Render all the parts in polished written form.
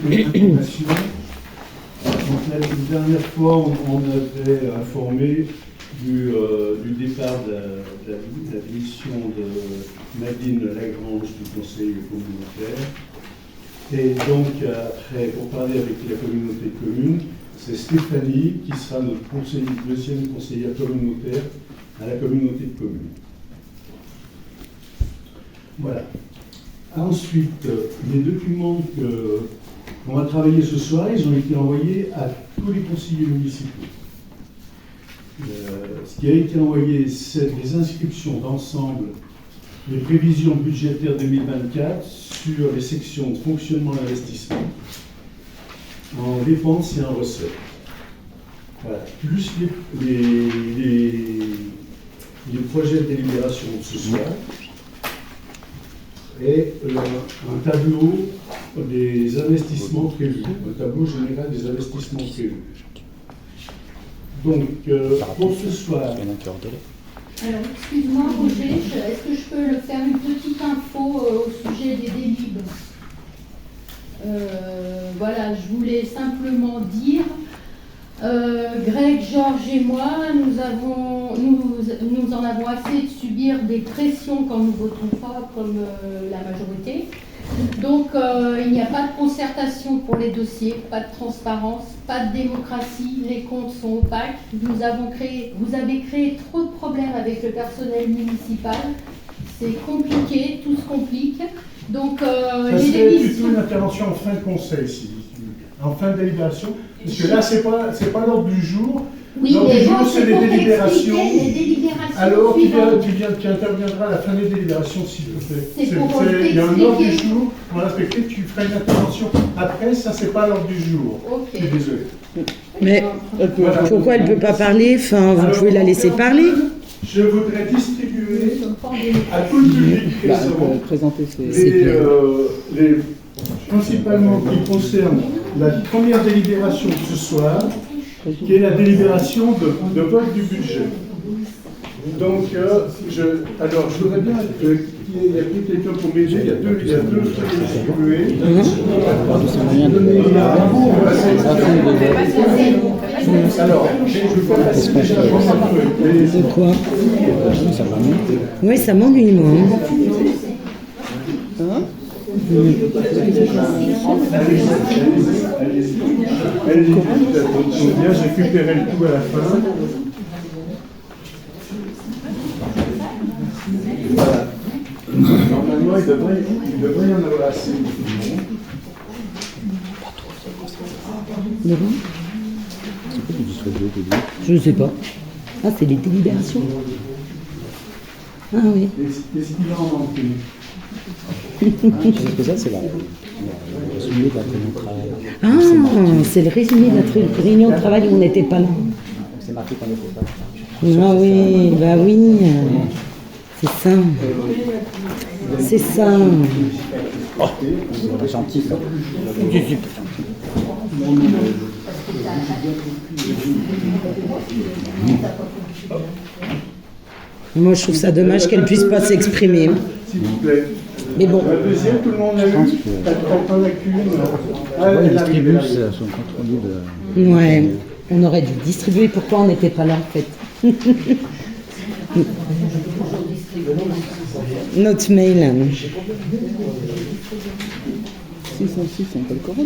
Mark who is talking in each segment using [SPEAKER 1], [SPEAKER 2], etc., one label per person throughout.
[SPEAKER 1] quelques informations. Donc, la dernière fois, on avait informé du départ de la démission de Nadine Lagrange du Conseil communautaire. Et donc, après, pour parler avec la communauté de communes, c'est Stéphanie qui sera notre deuxième conseillère communautaire à la communauté de communes. Voilà. Ensuite, les documents qu'on va travailler ce soir, ils ont été envoyés à tous les conseillers municipaux. Ce qui a été envoyé, c'est des inscriptions d'ensemble des prévisions budgétaires 2024 sur les sections de fonctionnement et investissement, en dépenses et en recettes. Voilà. Plus les projets de délibération de ce soir et un tableau des investissements prévus, un tableau général des investissements prévus. Donc, pour ce soir...
[SPEAKER 2] Alors, excuse-moi, Roger, est-ce que je peux faire une petite info au sujet des délibes? Voilà, je voulais simplement dire, Greg, Georges et moi, nous en avons assez de subir des pressions quand nous votons pas comme la majorité. Donc, il n'y a pas de concertation pour les dossiers, pas de transparence, pas de démocratie, les comptes sont opaques. Vous avez créé trop de problèmes avec le personnel municipal. C'est compliqué, tout se complique. Donc,
[SPEAKER 1] ça serait plutôt une intervention en fin de conseil, en fin de délibération, parce que là, c'est pas l'ordre du jour.
[SPEAKER 2] Oui,
[SPEAKER 1] l'ordre du jour, c'est les délibérations. Alors, tu interviendras à la fin des délibérations, s'il te plaît. Il y a un ordre du jour, on va respecter, tu feras une intervention après, ça, c'est pas l'ordre du jour.
[SPEAKER 2] Ok.
[SPEAKER 1] Je suis désolé.
[SPEAKER 3] Mais pourquoi elle ne peut pas parler? Enfin, vous pouvez la laisser parler.
[SPEAKER 1] Je voudrais distribuer à tout le public présent principalement qui concerne la première délibération de ce soir, qui est la délibération de vote du budget. Donc, je voudrais bien qu'il y ait quelqu'un pour m'aider. Il y a deux feuilles distribuées. Alors, je vais passer déjà
[SPEAKER 3] c'est quoi? Oui, ça m'ennuie, moi.
[SPEAKER 1] Allez-y, bien, je récupérerai le tout à la fin. Voilà. Normalement, il devrait y en avoir assez.
[SPEAKER 3] Je ne sais pas. Ah, c'est les délibérations. Ah oui.
[SPEAKER 1] Qu'est-ce qu'il va en manquer?
[SPEAKER 4] Parce que ça, c'est le résumé de la réunion de travail.
[SPEAKER 3] Ah, c'est le résumé de la réunion de travail où on n'était pas là.
[SPEAKER 4] C'est marqué qu'on n'était pas là.
[SPEAKER 3] Ah oui, bah oui. C'est ça. C'est ça.
[SPEAKER 4] Oh, c'est gentil, ça.
[SPEAKER 3] Moi, je trouve ça dommage qu'elle ne puisse pas s'exprimer.
[SPEAKER 1] S'il vous plaît.
[SPEAKER 3] Mais bon.
[SPEAKER 1] La deuxième, tout le monde a eu. T'en as qu'une.
[SPEAKER 4] Les distributs sont contrôlés de...
[SPEAKER 3] Ouais, on aurait dû distribuer. Pourquoi on n'était pas là, en fait? Notre mail.
[SPEAKER 4] 606, c'est un peu le Coran.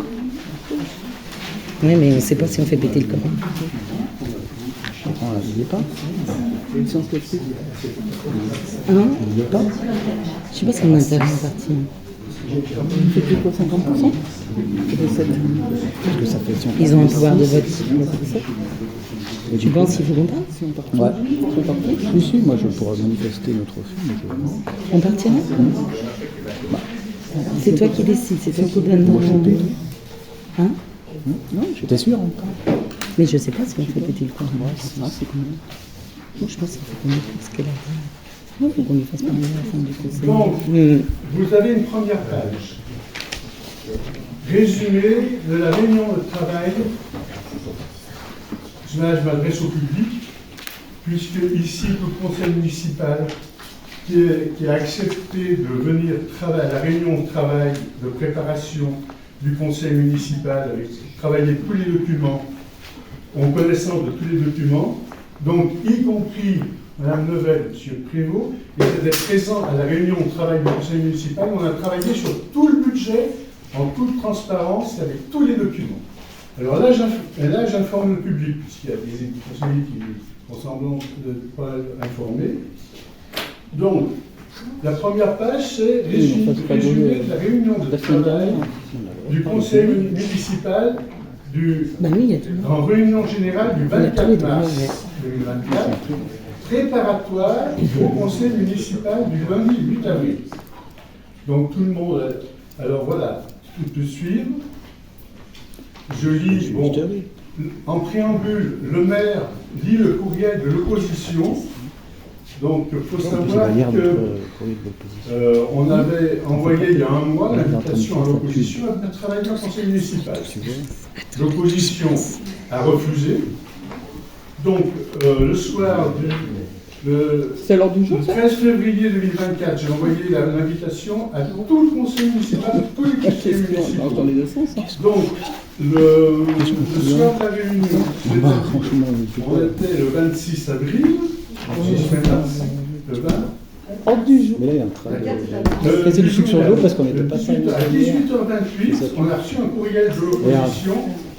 [SPEAKER 3] Oui, mais on ne sait pas si on fait péter le Coran.
[SPEAKER 4] On ne pas. Une science classique.
[SPEAKER 3] Hein?
[SPEAKER 4] Il n'y a pas.
[SPEAKER 3] Je sais pas si on intervient en partie.
[SPEAKER 4] C'est plus quoi, 50%? Parce que ça fait si on
[SPEAKER 3] Ils ont un pouvoir de vote. Tu
[SPEAKER 4] coup,
[SPEAKER 3] penses qu'il faut qu'on parte?
[SPEAKER 4] si on part. Ouais. On part. Si, moi je pourrais manifester notre refus.
[SPEAKER 3] On partira? C'est toi qui décides, c'est toi qui donne
[SPEAKER 4] Moi, je
[SPEAKER 3] ton...
[SPEAKER 4] paye.
[SPEAKER 3] Hein?
[SPEAKER 4] Non, j'étais sûr. Hein.
[SPEAKER 3] Mais je sais pas si on fait péter le Coran.
[SPEAKER 4] C'est combien?
[SPEAKER 3] Moi, je pense qu'il faut qu'on écoute ce qu'elle a dit. Il faut qu'on lui fasse parler à la fin du conseil.
[SPEAKER 1] Donc, vous avez une première page. Résumé de la réunion de travail. Là, je m'adresse au public, puisque ici, le conseil municipal qui a accepté de venir travailler à la réunion de travail de préparation du conseil municipal, avec travailler tous les documents, en connaissance de tous les documents, donc y compris Mme Nevel, M. Prévost, ils étaient présents à la réunion de travail du conseil municipal. On a travaillé sur tout le budget, en toute transparence, avec tous les documents. Alors là, j'informe le public, puisqu'il y a des conseillers qui font semblant de ne pas informer. Donc, la première page, c'est résumé de la réunion de travail du conseil municipal en réunion générale du 24 mars 2024, préparatoire au conseil municipal du lundi 8 avril. Donc tout le monde, alors voilà, tout peut suivre. Je lis, bon, en préambule, le maire lit le courriel de l'opposition. Donc il faut savoir qu'on avait envoyé il y a un mois l'invitation à l'opposition à venir travailler au conseil municipal. L'opposition a refusé. Donc le soir
[SPEAKER 4] c'est l'heure du jour,
[SPEAKER 1] le 13 février 2024, j'ai envoyé l'invitation à tout le conseil municipal, à tous les conseils municipaux.
[SPEAKER 4] dans les deux sens.
[SPEAKER 1] Donc, le soir de la réunion, on était le 26 avril, le 20.
[SPEAKER 4] Ordre du jour.
[SPEAKER 5] Mais là, il y a un travail. Quasi du sucre sur l'eau parce qu'on n'était pas ça.
[SPEAKER 1] À 18h28, on a reçu un courriel de l'opposition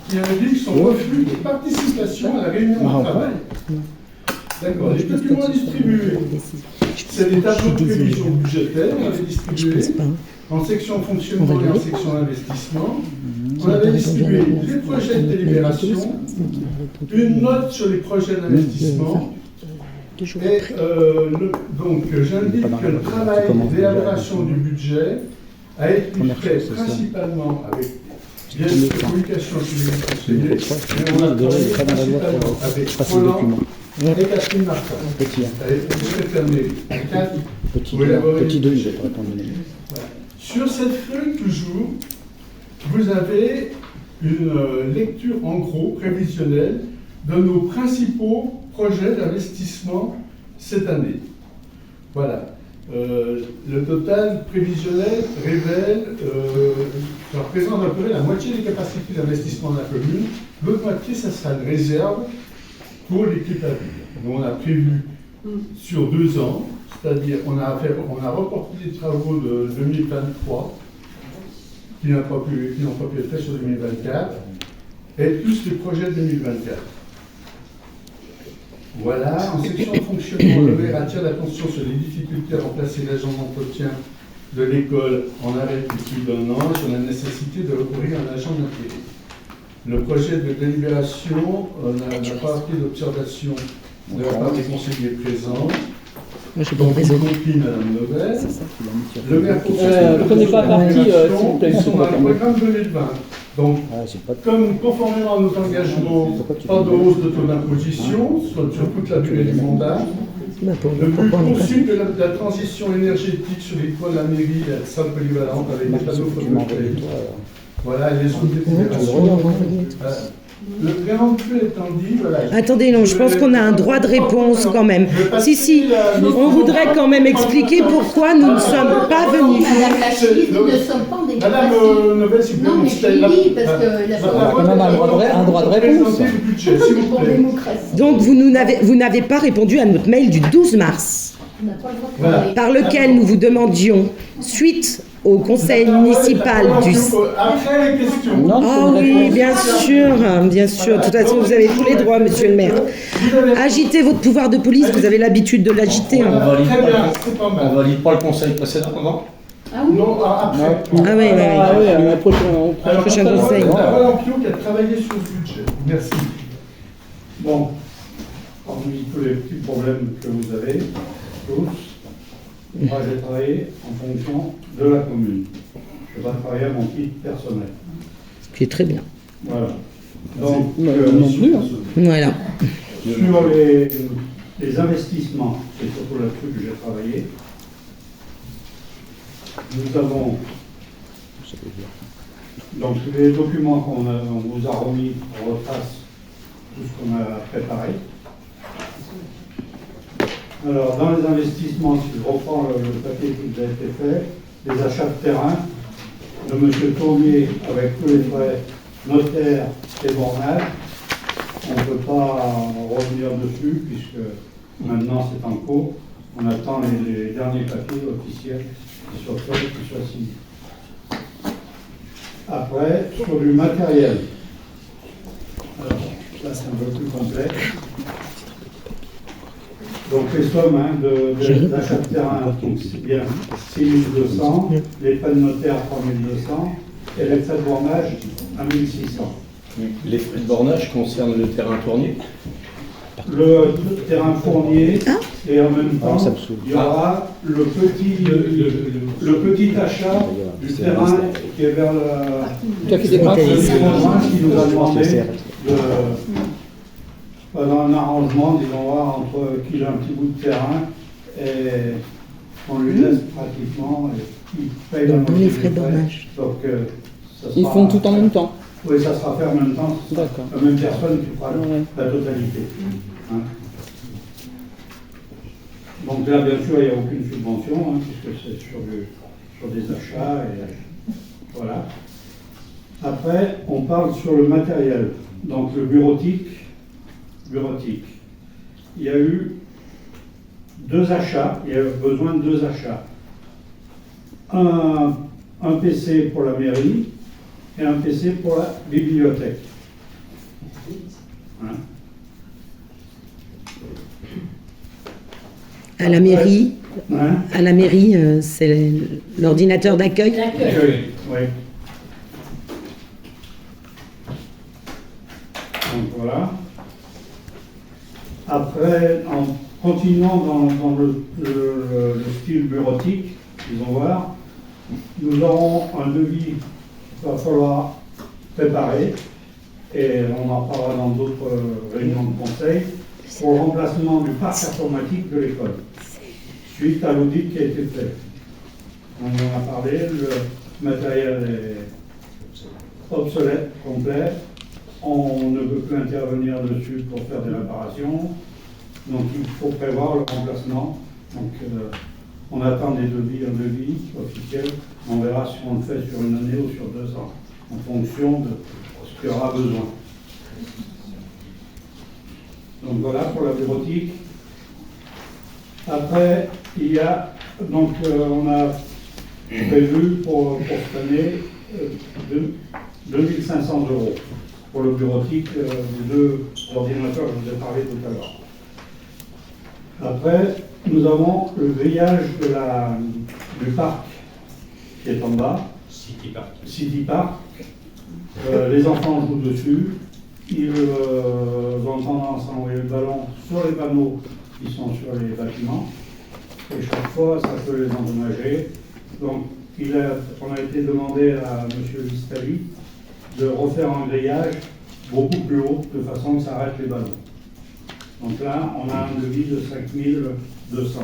[SPEAKER 1] qui indique son refus de participation à la réunion de travail. D'accord, les documents distribués, c'est des tableaux de prévision budgétaire, on avait distribué en section fonctionnement et en section investissement. On avait distribué les projets de délibération, une note sur les projets d'investissement. Et donc, j'indique que le travail d'élaboration du budget a été fait principalement avec bien sûr communication avec les conseillers, mais on a travaillé principalement avec Roland et Catherine Martin. Avec le secrétaire mairie.
[SPEAKER 5] Petit 2, je vais pas répondre.
[SPEAKER 1] Sur cette feuille, toujours, vous avez une lecture en gros prévisionnelle de nos principaux projets d'investissement cette année. Voilà. Le total prévisionnel révèle, ça représente à peu près la moitié des capacités d'investissement de la commune. L'autre moitié, ça sera une réserve pour l'équipe à venir. Donc on a prévu sur 2 ans, c'est-à-dire on a reporté les travaux de 2023 qui n'ont pas pu être faits sur 2024, et plus les projets de 2024. Voilà, en section de fonctionnement, le maire attire l'attention sur les difficultés à remplacer l'agent d'entretien de l'école en arrêt depuis plus d'1 an, sur la nécessité de recourir à un agent d'intérim. Le projet de délibération n'a pas été d'observation de la part des conseillers présents. Donc, y compris Mme Nevel. Le maire
[SPEAKER 4] Prenez pas parti, s'il vous plaît.
[SPEAKER 1] Sont dans le programme 2020. Donc, comme conformément à nos engagements, pas de hausse de taux d'imposition sur toute la durée du mandat. Le but poursuite de la transition énergétique sur les toits de la mairie, la salle polyvalente avec des panneaux photovoltaïques. Voilà, les zones d'épuration. Le préambule étant dit, voilà.
[SPEAKER 3] Attendez, non, je pense qu'on a un droit de réponse quand même. Si, on voudrait quand même expliquer pourquoi nous ne sommes pas venus.
[SPEAKER 2] Madame la Chélise, nous ne sommes pas en démocratie.
[SPEAKER 1] Madame Nevel, s'il vous plaît.
[SPEAKER 2] Non, mais je lis parce que la
[SPEAKER 4] quand même un droit de réponse.
[SPEAKER 2] pour démocratie.
[SPEAKER 3] Donc vous n'avez pas répondu à notre mail du 12 mars,
[SPEAKER 2] On n'a pas le droit de parler.
[SPEAKER 3] par lequel nous vous demandions, suite au conseil municipal du...
[SPEAKER 1] Après les questions.
[SPEAKER 3] Oh oui, bien sûr. De toute façon, vous avez tous les droits, monsieur le maire. Agitez votre pouvoir de police, vous avez l'habitude de l'agiter.
[SPEAKER 1] Très bien, c'est pas
[SPEAKER 5] On
[SPEAKER 1] mal.
[SPEAKER 5] valide pas le conseil précédent, non?
[SPEAKER 2] Ah oui.
[SPEAKER 1] Non, après.
[SPEAKER 3] Ah oui,
[SPEAKER 4] À prochain
[SPEAKER 1] Alors,
[SPEAKER 3] prochain
[SPEAKER 1] la
[SPEAKER 3] conseil.
[SPEAKER 1] parole en Pio qui a travaillé sur ce budget. Merci. Bon, parmi tous les petits problèmes que vous avez, tous, moi j'ai travaillé en fonction de la commune. Je ne vais pas travailler à mon titre personnel.
[SPEAKER 3] Ce qui est très bien.
[SPEAKER 1] Voilà. Donc,
[SPEAKER 4] non plus, hein.
[SPEAKER 3] Voilà.
[SPEAKER 1] sur les investissements, c'est surtout là-dessus que j'ai travaillé. Nous avons donc les documents qu'on vous a remis retracent tout ce qu'on a préparé. Alors, dans les investissements, si je reprends le papier qui vous a été fait, les achats de terrain, de M. Tournier avec tous les frais notaires et bornage. On ne peut pas revenir dessus puisque maintenant c'est en cours. On attend les derniers papiers officiels sur quoi qui soient signés. Après, sur du matériel. Alors, là c'est un peu plus complexe. Donc les sommes d'achat de terrain, c'est bien 6200, les frais de notaire 3200 et les frais de bornage à 1600.
[SPEAKER 5] Les frais de bornage concernent le terrain Tournier.
[SPEAKER 1] Le terrain Fournier et en même temps
[SPEAKER 5] ça me saoule.
[SPEAKER 1] il y aura le petit achat du terrain qui est vers le conjoint qui nous a demandé dans un arrangement, disons voir, entre qu'il a un petit bout de terrain et on lui laisse pratiquement et il paye
[SPEAKER 3] Donc,
[SPEAKER 1] la
[SPEAKER 3] les
[SPEAKER 1] moitié
[SPEAKER 3] frais de
[SPEAKER 1] des
[SPEAKER 3] bornage.
[SPEAKER 1] Donc, ça
[SPEAKER 4] Ils
[SPEAKER 1] sera-
[SPEAKER 4] font tout en même temps.
[SPEAKER 1] Oui, ça sera fait en même temps.
[SPEAKER 4] D'accord.
[SPEAKER 1] La même personne qui fera
[SPEAKER 4] Ouais.
[SPEAKER 1] la totalité. Hein. Donc là, bien sûr, il n'y a aucune subvention, puisque c'est sur des achats. Et, voilà. Après, on parle sur le matériel. Donc le bureautique. Il y a eu 2 achats, il y a eu besoin de 2 achats. Un PC pour la mairie et un PC pour la bibliothèque. Hein.
[SPEAKER 3] À la mairie,
[SPEAKER 1] Hein.
[SPEAKER 3] c'est l'ordinateur d'accueil.
[SPEAKER 1] Oui. Donc voilà. Après, en continuant dans le style bureautique, disons voir, nous aurons un devis qu'il va falloir préparer, et on en parlera dans d'autres réunions de conseil, pour le remplacement du parc informatique de l'école, suite à l'audit qui a été fait. On en a parlé, le matériel est obsolète, complet, on ne peut plus intervenir dessus pour faire des réparations, donc il faut prévoir le remplacement. Donc on attend un devis officiel, on verra si on le fait sur une année ou sur 2 ans, en fonction de ce qu'il y aura besoin. Donc voilà pour la bureautique. Après, il y a, donc on a prévu pour cette année 2500 € pour le bureautique, les 2 ordinateurs que je vous ai parlé tout à l'heure. Après, nous avons le grillage du parc qui est en bas, City Park. Les enfants jouent dessus, ils ont tendance à envoyer le ballon sur les panneaux qui sont sur les bâtiments, et chaque fois ça peut les endommager. Donc on a été demandé à M. Vistali de refaire un grillage beaucoup plus haut, de façon que ça arrête les ballons. Donc là, on a un devis de 5200.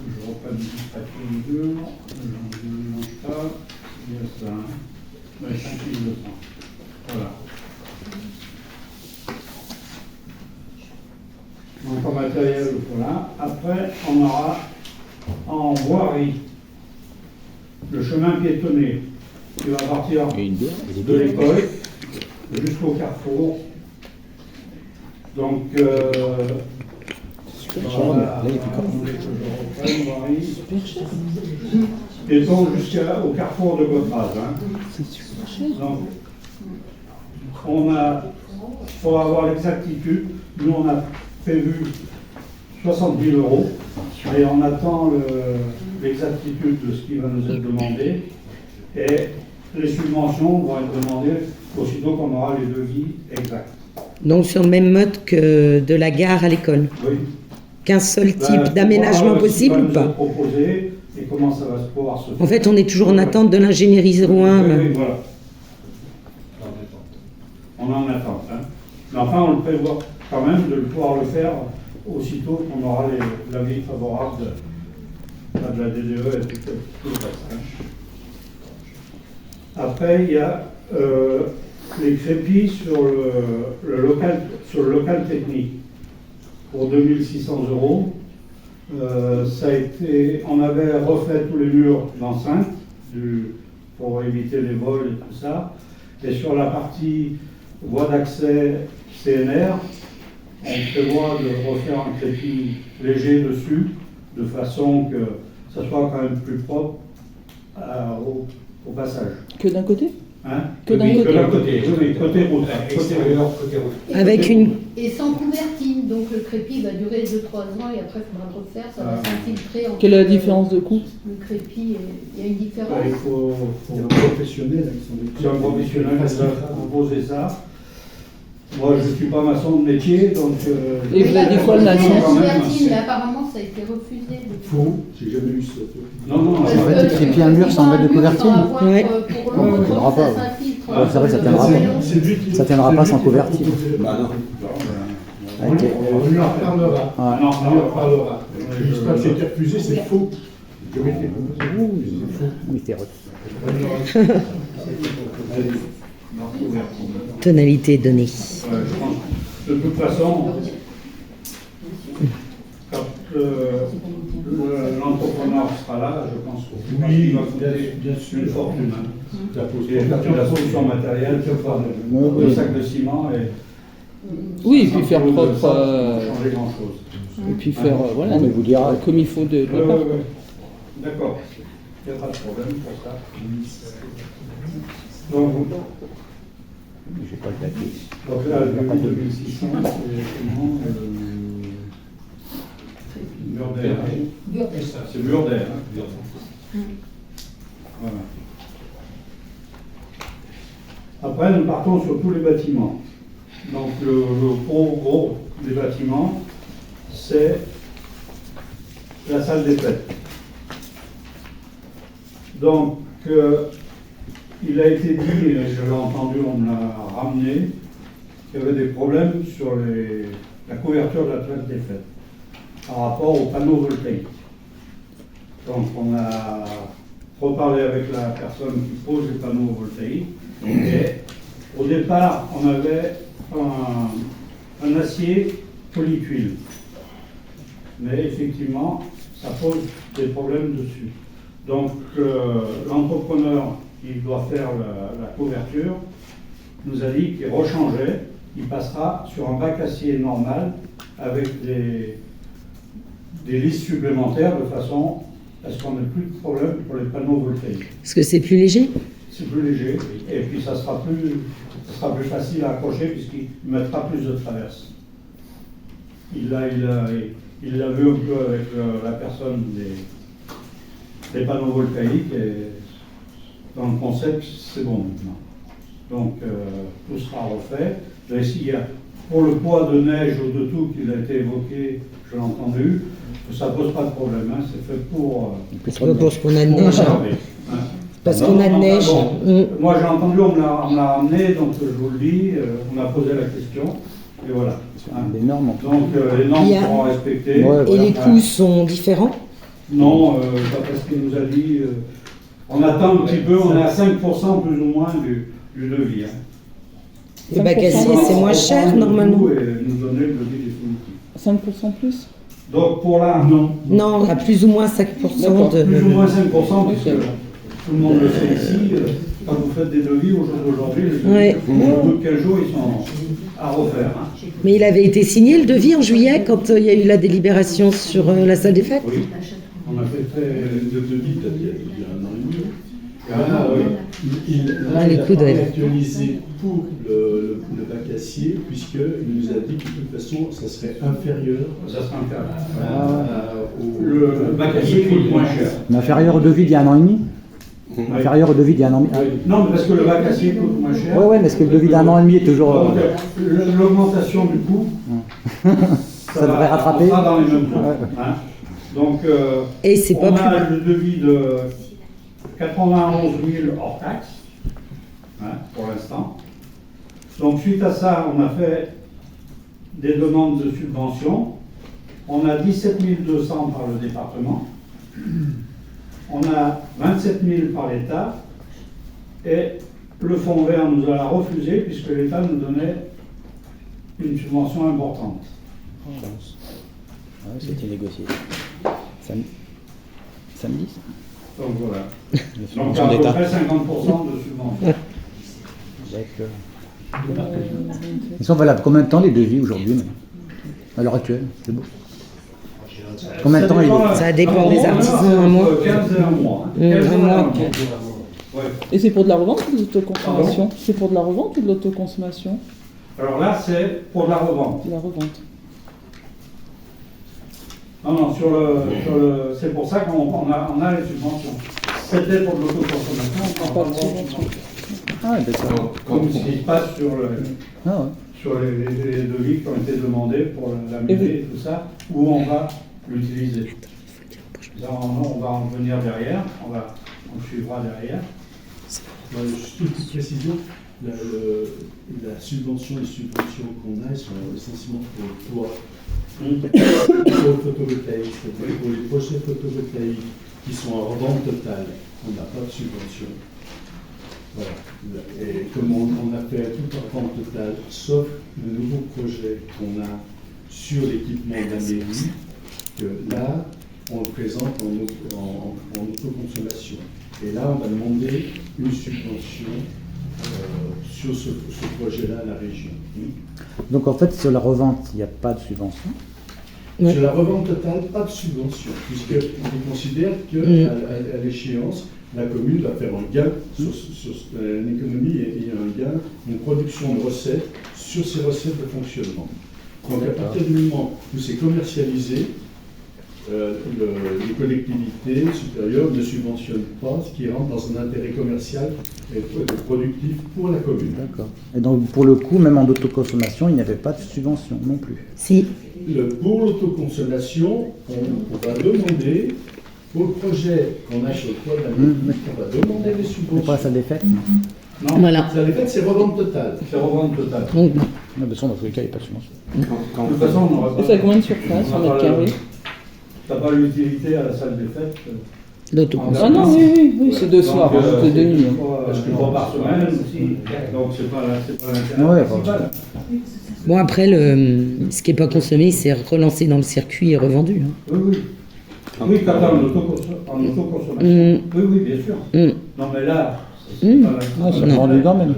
[SPEAKER 1] Je reprends du papier du dur, je ne mélange pas, il y a ça. Ouais, 5200. Voilà. Donc en matériel, voilà. Après, on aura en voirie le chemin piétonnier qui va partir de l'école jusqu'au carrefour. Donc,
[SPEAKER 5] Super cher, mais là il y a plus qu'à.
[SPEAKER 1] super cher. Piéton jusqu'au carrefour de Gautraz.
[SPEAKER 4] C'est super cher.
[SPEAKER 1] Donc, pour avoir l'exactitude, nous on a prévu 60 000 €, et on attend l'exactitude de ce qui va nous être demandé, et les subventions vont être demandées aussitôt qu'on aura les devis exacts.
[SPEAKER 3] Donc sur le même mode que de la gare à l'école.
[SPEAKER 1] Oui.
[SPEAKER 3] Qu'un seul type d'aménagement possible ou pas?
[SPEAKER 1] Proposer et comment ça va pouvoir se faire.
[SPEAKER 3] En fait, on est toujours en attente de l'ingénierie 01.
[SPEAKER 1] Oui, voilà. On en attend. Hein. Mais enfin, on le prévoit quand même de pouvoir le faire aussitôt qu'on aura l'avis favorable de la DDE et tout le reste. Hein. Après, il y a les crépis sur le local technique pour 2600 €. on avait refait tous les murs d'enceinte pour éviter les vols et tout ça. Et sur la partie voie d'accès CNR, on prévoit de refaire un crépi léger dessus, de façon que ça soit quand même plus propre au passage.
[SPEAKER 4] Que d'un côté?
[SPEAKER 1] Hein?
[SPEAKER 4] Que d'un
[SPEAKER 1] Oui,
[SPEAKER 4] côté.
[SPEAKER 1] que d'un côté, oui, côté route.
[SPEAKER 5] Côté route.
[SPEAKER 3] Avec une...
[SPEAKER 2] Et sans couvertine, donc le crépi va durer 2-3 ans et après il faudra le refaire, ça va s'infiltrer.
[SPEAKER 4] Quelle est la différence de coût?
[SPEAKER 2] Le crépi, il y a une différence.
[SPEAKER 1] Il faut
[SPEAKER 5] C'est un professionnel qui sont
[SPEAKER 1] c'est un professionnel qui va proposer ça. Moi, je ne suis pas maçon de métier, donc...
[SPEAKER 4] Et vous avez dit quoi, le
[SPEAKER 2] la
[SPEAKER 4] maçon?
[SPEAKER 2] couvertine, mais apparemment ça a été refusé.
[SPEAKER 5] Faux, j'ai jamais eu ça.
[SPEAKER 1] Non.
[SPEAKER 2] Parce
[SPEAKER 4] En fait,
[SPEAKER 2] que
[SPEAKER 4] le crépi, un mur sans mettre de couvertine.
[SPEAKER 3] Ouais.
[SPEAKER 2] Pour l'eau,
[SPEAKER 4] Ça tiendra pas.
[SPEAKER 2] ça s'infiltre.
[SPEAKER 4] Ouais, c'est vrai, ça tiendra pas. Ça tiendra pas sans couverture.
[SPEAKER 5] Bah non.
[SPEAKER 4] Ok.
[SPEAKER 5] On lui en reparlera.
[SPEAKER 4] Ouais.
[SPEAKER 1] Non,
[SPEAKER 5] On lui en reparlera. L'histoire qui a été refusée, c'est faux. Je m'étais
[SPEAKER 4] Oui, c'est vrai.
[SPEAKER 3] Tonalité donnée.
[SPEAKER 1] Je pense, de toute façon, quand l'entrepreneur sera là, je pense qu'il va coûter
[SPEAKER 5] bien sûr.
[SPEAKER 1] une fortune.
[SPEAKER 5] La
[SPEAKER 1] Et la solution matérielle,
[SPEAKER 4] Oui.
[SPEAKER 1] le sac de ciment et
[SPEAKER 4] Oui, et puis faire
[SPEAKER 1] sans
[SPEAKER 4] propre.
[SPEAKER 1] changer grand-chose.
[SPEAKER 4] Et puis faire, voilà,
[SPEAKER 6] On vous dira.
[SPEAKER 4] comme il faut de la part.
[SPEAKER 1] D'accord. Il n'y a pas de problème pour ça. Donc,
[SPEAKER 6] J'ai pas le papier.
[SPEAKER 1] donc là, le 2600, c'est comment mur d'air. C'est mur d'air. Voilà. Après, nous partons sur tous les bâtiments. Donc, le gros des bâtiments, c'est la salle des fêtes. Donc, il a été dit, et je l'ai entendu, on me l'a ramené, qu'il y avait des problèmes sur la couverture de la salle des fêtes par rapport aux panneaux voltaïques. Donc, on a reparlé avec la personne qui pose les panneaux voltaïques. Et au départ, on avait un acier polytuile. Mais effectivement, ça pose des problèmes dessus. Donc, l'entrepreneur qui doit faire la couverture nous a dit qu'il rechangeait, il passera sur un bac acier normal avec des listes supplémentaires de façon à ce qu'on n'ait plus de problème pour les panneaux voltaïques.
[SPEAKER 3] Est-ce que c'est plus léger?
[SPEAKER 1] C'est plus léger et puis ça sera plus facile à accrocher puisqu'il mettra plus de traverses. Il l'a vu un peu avec la personne des panneaux voltaïques et dans le concept, c'est bon maintenant. Donc tout sera refait. Là, ici, il y a, pour le poids de neige ou de tout qui a été évoqué, je l'ai entendu, ça ne pose pas de problème. Hein, c'est fait pour
[SPEAKER 3] Pour ce qu'on a de neige.
[SPEAKER 1] conserver, hein.
[SPEAKER 3] Parce qu'on a de neige.
[SPEAKER 1] Bon, moi j'ai entendu, on me l'a ramené, donc je vous le dis, on a posé la question, et voilà. Hein.
[SPEAKER 6] Des normes. En fait.
[SPEAKER 1] Donc les normes
[SPEAKER 3] Il y a-
[SPEAKER 1] seront respectées.
[SPEAKER 6] Ouais,
[SPEAKER 3] Et les coûts sont différents?
[SPEAKER 1] Non, d'après ce qu'il nous a dit, on attend un petit peu, on est à 5% plus ou moins du devis. Hein.
[SPEAKER 3] Le bac acier, c'est moins cher normalement?
[SPEAKER 1] Et nous donner le devis définitif.
[SPEAKER 4] 5% plus?
[SPEAKER 1] Donc pour là, non.
[SPEAKER 3] Non, à plus ou moins 5% de...
[SPEAKER 1] Plus ou moins 5%, puisque tout le monde le sait ici, quand vous faites des devis au jour d'aujourd'hui, les devis,
[SPEAKER 3] Ouais.
[SPEAKER 1] au bout de 15 jours, ils sont à refaire. Hein.
[SPEAKER 3] Mais il avait été signé le devis en juillet quand il y a eu la délibération sur la salle des fêtes?
[SPEAKER 1] Oui. On a fait très...
[SPEAKER 5] Le devis date d'il y a un an et demi.
[SPEAKER 1] Ah, oui.
[SPEAKER 5] Là,
[SPEAKER 3] les
[SPEAKER 5] il a
[SPEAKER 3] coûts
[SPEAKER 5] pas
[SPEAKER 3] doivent-
[SPEAKER 5] actualisé pour le bac acier, puisqu'il nous a dit que de toute façon, ça serait inférieur
[SPEAKER 1] Ça sera un
[SPEAKER 5] au...
[SPEAKER 1] Le bac acier coûte moins cher.
[SPEAKER 6] Mais inférieur au devis d'il y a un an et demi. Inférieur au devis d'il y a un an et demi.
[SPEAKER 1] Non, mais parce que le bac acier coûte moins cher.
[SPEAKER 6] Ouais, mais est-ce que le devis d'un an et demi est toujours.
[SPEAKER 1] Donc, l'augmentation du coût,
[SPEAKER 6] Ça devrait rattraper.
[SPEAKER 1] On sera dans les mêmes temps.
[SPEAKER 6] Ouais.
[SPEAKER 1] Hein. Donc,
[SPEAKER 3] Et c'est pas
[SPEAKER 1] on
[SPEAKER 3] plus
[SPEAKER 1] a
[SPEAKER 3] bas.
[SPEAKER 1] le devis de 91 000 hors taxe, hein, pour l'instant. Donc, suite à ça, on a fait des demandes de subvention. On a 17 200 par le département. On a 27 000 par l'État. Et le fonds vert nous a refusé puisque l'État nous donnait une subvention importante.
[SPEAKER 6] Ouais, c'était négocié. Samedi.
[SPEAKER 7] Donc voilà.
[SPEAKER 6] La
[SPEAKER 7] Donc
[SPEAKER 6] subvention
[SPEAKER 7] à peu
[SPEAKER 6] d'État.
[SPEAKER 7] près 50% de subvention.
[SPEAKER 6] Ils sont valables combien de temps les devis aujourd'hui, mais à l'heure actuelle? C'est beau. Combien de temps
[SPEAKER 3] Ça dépend des artisans, un mois.
[SPEAKER 7] 15 et un mois.
[SPEAKER 3] Un
[SPEAKER 7] 15 et
[SPEAKER 3] mois.
[SPEAKER 7] Ouais.
[SPEAKER 4] Et c'est pour de la revente ou de l'autoconsommation? C'est pour de la revente ou de l'autoconsommation?
[SPEAKER 7] Alors là, c'est pour de la revente.
[SPEAKER 4] De la revente.
[SPEAKER 7] Non, c'est pour ça qu'on a les subventions. C'était pour de l'autoconsommation, on prend
[SPEAKER 4] Pas
[SPEAKER 7] pas
[SPEAKER 4] de
[SPEAKER 7] de
[SPEAKER 4] subvention.
[SPEAKER 6] Ah, d'accord.
[SPEAKER 7] Comme ce qui se passe sur,
[SPEAKER 6] Ah, ouais.
[SPEAKER 7] sur les devis qui ont été demandés pour la musée et tout ça, où on va l'utiliser. Là, on va en venir derrière, on suivra derrière.
[SPEAKER 5] Juste une petite précision, la subvention, les subventions qu'on a, elles sont essentiellement pour le toit, pour le photovoltaïque, c'est-à-dire pour les projets photovoltaïques qui sont en revente totale, on n'a pas de subvention. Voilà. Et comme on a fait tout en revente totale, sauf le nouveau projet qu'on a sur l'équipement de la mairie, que là, on le présente en autoconsommation. Et là, on va demander une subvention sur ce projet-là à la région.
[SPEAKER 6] Donc en fait, sur la revente, il n'y a pas de subvention.
[SPEAKER 3] Ouais.
[SPEAKER 5] Sur la revente totale, pas de subvention, puisqu'on considère qu'à l'échéance, la commune va faire un gain sur une économie et un gain, une production de recettes sur ces recettes de fonctionnement. Donc à partir du moment où c'est commercialisé, les collectivités supérieures ne subventionnent pas ce qui rentre dans un intérêt commercial et productif pour la commune.
[SPEAKER 6] D'accord. Et donc pour le coup, même en autoconsommation, il n'y avait pas de subvention non plus.
[SPEAKER 3] Si.
[SPEAKER 5] Pour l'autoconsommation, on va demander, pour le projet qu'on a sur le toit de la mairie, on va demander les
[SPEAKER 6] C'est
[SPEAKER 5] subventions.
[SPEAKER 6] pas ça des fêtes.
[SPEAKER 7] Non,
[SPEAKER 3] Voilà.
[SPEAKER 5] Ça les fait, c'est revente totale.
[SPEAKER 7] c'est revente totale.
[SPEAKER 3] Donc,
[SPEAKER 6] De toute façon, dans tous les cas, il n'y a pas de subvention.
[SPEAKER 7] De toute façon, on n'aura
[SPEAKER 4] Et
[SPEAKER 7] pas.
[SPEAKER 4] ça a combien de surface en mètre carré?
[SPEAKER 7] T'as pas l'utilité à la salle des fêtes.
[SPEAKER 3] l'autoconsommation.
[SPEAKER 4] Ah non, oui, c'est deux soirs,
[SPEAKER 7] Donc,
[SPEAKER 4] c'est deux nuits.
[SPEAKER 7] Parce que 3 par semaine aussi. Donc c'est pas l'intérêt
[SPEAKER 6] Ouais,
[SPEAKER 7] principal.
[SPEAKER 3] Bon, après, ce qui n'est pas consommé, c'est relancé dans le circuit et revendu. hein.
[SPEAKER 7] Oui, oui. Oui, quand t'as en autoconsommation. Oui, bien sûr. Non, mais là, c'est pas
[SPEAKER 6] Ah, ça
[SPEAKER 3] Non.
[SPEAKER 6] prend du temps même.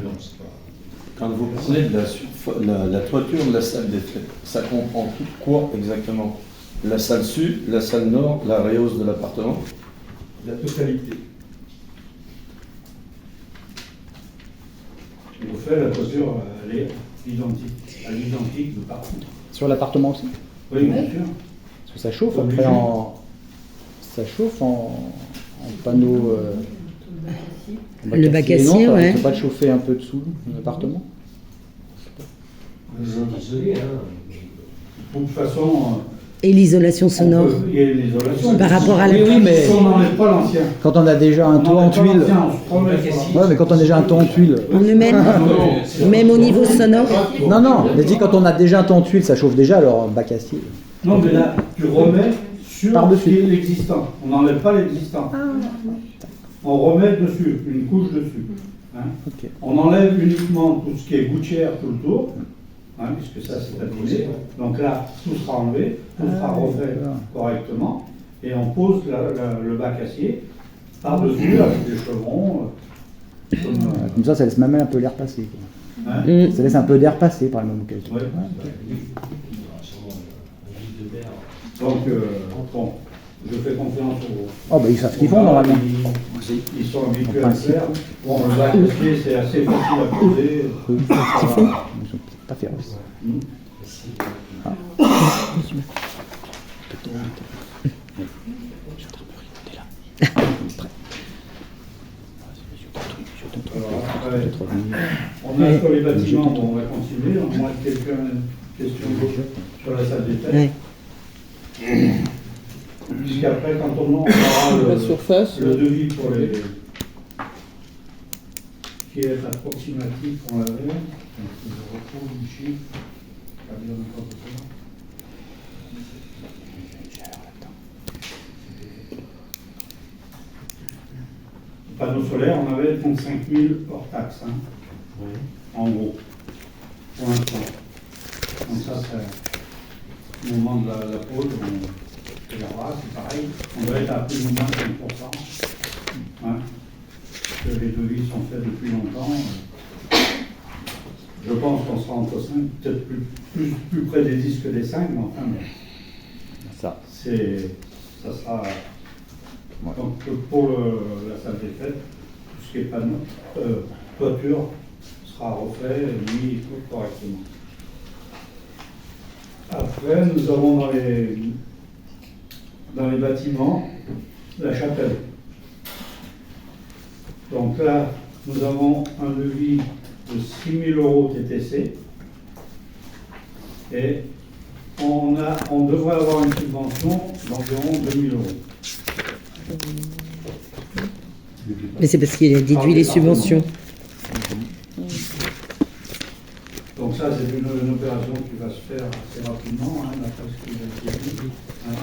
[SPEAKER 8] Quand vous parlez de la toiture de la salle des fêtes, ça comprend tout quoi exactement? La salle sud, la salle nord, la réhausse de l'appartement?
[SPEAKER 5] La totalité.
[SPEAKER 7] On fait la toiture, elle est identique. À l'identique de partout.
[SPEAKER 6] Sur l'appartement aussi.
[SPEAKER 7] Oui, bien sûr.
[SPEAKER 6] Parce que ça chauffe
[SPEAKER 7] Obligé.
[SPEAKER 6] après en panneau.
[SPEAKER 3] Le bac acier,
[SPEAKER 6] non, ça
[SPEAKER 3] ouais.
[SPEAKER 6] ne peut pas te chauffer un peu dessous l'appartement.
[SPEAKER 7] De toute façon,
[SPEAKER 3] Et l'isolation sonore.
[SPEAKER 7] il y a l'isolation.
[SPEAKER 3] Par rapport à la-
[SPEAKER 6] Oui, mais
[SPEAKER 7] On n'enlève pas l'ancien.
[SPEAKER 6] quand on a déjà un toit en tuile.
[SPEAKER 7] On se remet sur l'ancien.
[SPEAKER 6] Ouais, mais quand on a déjà un toit en tuile.
[SPEAKER 3] On ne même au niveau sonore.
[SPEAKER 6] Non, mais dis quand on a déjà un toit en tuile, ça chauffe déjà, alors bac acier.
[SPEAKER 7] Non, mais là, tu remets sur
[SPEAKER 6] Par-dessus.
[SPEAKER 7] l'existant. On n'enlève pas l'existant. On remet dessus, une couche dessus. Hein.
[SPEAKER 6] Ok.
[SPEAKER 7] On enlève uniquement tout ce qui est gouttière tout le tour, hein, puisque ça c'est abîmé. Donc là, tout sera enlevé, tout sera refait correctement, et on pose le bac acier par-dessus avec des chevrons.
[SPEAKER 6] Comme ça laisse même un peu l'air passer. Quoi.
[SPEAKER 7] Hein.
[SPEAKER 6] Ça laisse un peu d'air passer par la même occasion.
[SPEAKER 7] Ouais. Donc, bon, je fais confiance aux.
[SPEAKER 6] Oh, bah ils savent ce qu'ils font normalement.
[SPEAKER 7] Ils sont habitués
[SPEAKER 6] En
[SPEAKER 7] à le
[SPEAKER 6] principe.
[SPEAKER 7] faire. Bon, le bac acier, c'est assez facile à poser.
[SPEAKER 6] Ils sont pas féroces.
[SPEAKER 7] Alors, après, on a sur les bâtiments, bon, on va continuer, à moins que quelqu'un ait une question sur la salle des fêtes.
[SPEAKER 3] Ouais.
[SPEAKER 7] Puisqu'après, quand on aura
[SPEAKER 4] La surface.
[SPEAKER 7] le devis pour les. qui est approximatif qu'on avait, donc je retrouve du chiffre, pas dire n'importe quoi. Panneaux solaires, on avait 35 000 hors taxe, hein, en gros, pour l'instant. Donc ça, c'est au moment de la pause, Verra, c'est pareil, on doit être à plus ou moins 5%. Hein, parce que les devis sont faits depuis longtemps. Je pense qu'on sera entre 5, peut-être plus près des 10 que des 5, mais enfin,
[SPEAKER 6] Ça.
[SPEAKER 7] ça sera.
[SPEAKER 6] Ouais.
[SPEAKER 7] Donc pour la salle des fêtes, tout ce qui est panneau, toiture sera refait, mis correctement. Après, nous avons dans les bâtiments la chapelle. Donc là, nous avons un devis de 6 000 € TTC et on devrait avoir une subvention d'environ 2 000 €.
[SPEAKER 3] Mais c'est parce qu'il a déduit les subventions.
[SPEAKER 7] Donc ça, c'est une opération qui va se faire assez rapidement, hein, d'après ce qu'il a dit. Hein,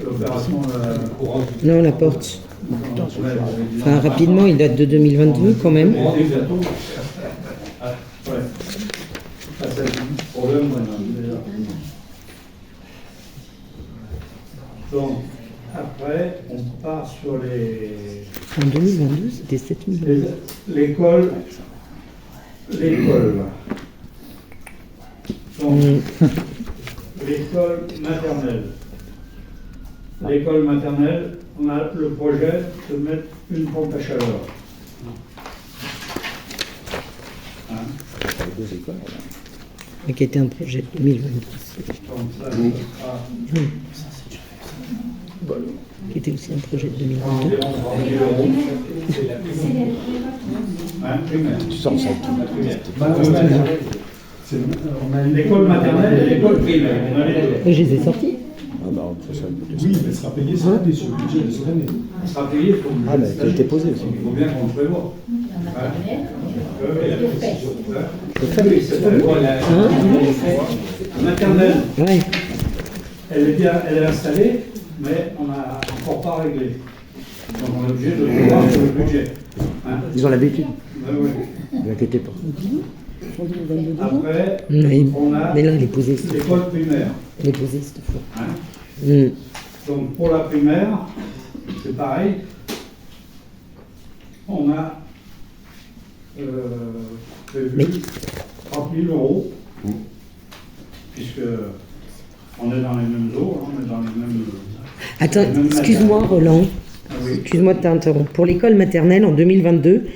[SPEAKER 7] l'opération courante.
[SPEAKER 3] Non, la porte. Enfin, rapidement, il date de 2022 quand même.
[SPEAKER 7] Ouais. Ça, c'est le problème, déjà. Donc, après, on part sur les...
[SPEAKER 3] En 2022, c'était 7 000 €.
[SPEAKER 7] L'école. Donc, l'école maternelle. L'école maternelle, on a le projet de mettre une pompe à chaleur. Hein?
[SPEAKER 3] Qui était un projet de 2022.
[SPEAKER 7] Donc ça sera
[SPEAKER 3] Qui était aussi un projet de 2022.
[SPEAKER 7] environ 30 000 €. Hein, primaire.
[SPEAKER 6] Tu sors ça.
[SPEAKER 7] L'école maternelle et l'école primaire. On a les deux.
[SPEAKER 3] Et je les ai sortis.
[SPEAKER 6] Ah bah, ça,
[SPEAKER 5] Oui, mais elle sera payée sur l'année, sur le budget de cette année.
[SPEAKER 7] On sera payé pour
[SPEAKER 6] Ah, mais elle a été posée aussi.
[SPEAKER 7] Il faut bien qu'on le prévoie.
[SPEAKER 6] C'est
[SPEAKER 7] La maternelle,
[SPEAKER 3] Ouais.
[SPEAKER 7] elle est installée, mais on n'a encore pas réglé. Donc on est obligé de prévoir sur le budget. Hein?
[SPEAKER 6] Ils ont l'habitude.
[SPEAKER 7] Ouais, ouais.
[SPEAKER 6] Ne vous inquiétez pas.
[SPEAKER 7] Après,
[SPEAKER 3] Oui.
[SPEAKER 7] on a
[SPEAKER 3] Mais là, il est posé cette fois.
[SPEAKER 7] l'école primaire.
[SPEAKER 3] Il est posé cette fois.
[SPEAKER 7] Hein? Donc pour la primaire, c'est pareil. On a prévu 30 000 €, puisque on est dans les mêmes eaux, hein, on est dans les mêmes...
[SPEAKER 3] Attends, excuse-moi Roland.
[SPEAKER 7] Ah oui.
[SPEAKER 3] Excuse-moi de t'interrompre. Pour l'école maternelle, en 2022,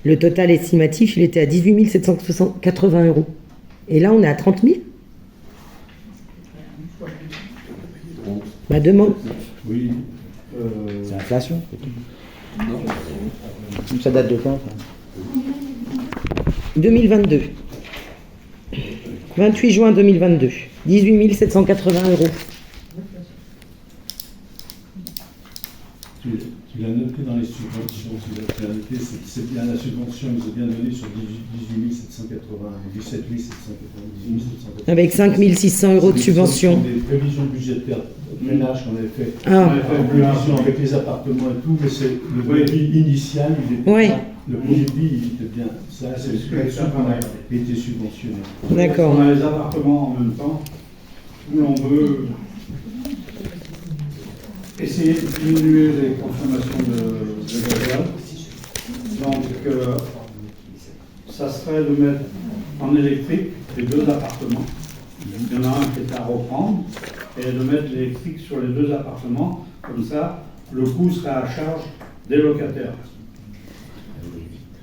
[SPEAKER 3] le total estimatif, il était à 18 780 €. Et là, on est à 30 000 ? Bah, demande.
[SPEAKER 5] Oui.
[SPEAKER 6] C'est l'inflation. Ça date de quand ça
[SPEAKER 3] 2022. 28 juin 2022. 18 780 €.
[SPEAKER 5] Tu l'as noté dans les subventions, tu l'as noté, c'est bien la subvention, ils ont bien donné sur 18 780, 17 780, 18 780.
[SPEAKER 3] Avec 5 600 € de subvention.
[SPEAKER 5] Des prévisions budgétaires ménage qu'on avait fait.
[SPEAKER 3] Ah.
[SPEAKER 5] On avait fait une prévision avec les appartements et tout, mais c'est le prix initial, il était
[SPEAKER 3] Ouais.
[SPEAKER 5] bien. Le prix il était bien. Ça, c'est ce qu'on a été subventionné.
[SPEAKER 3] D'accord.
[SPEAKER 7] On a les appartements en même temps, où l'on veut essayer de diminuer les consommations de gasoil. Donc, ça serait de mettre en électrique les deux appartements. Il y en a un qui est à reprendre, et de mettre l'électrique sur les deux appartements. Comme ça, le coût serait à charge des locataires.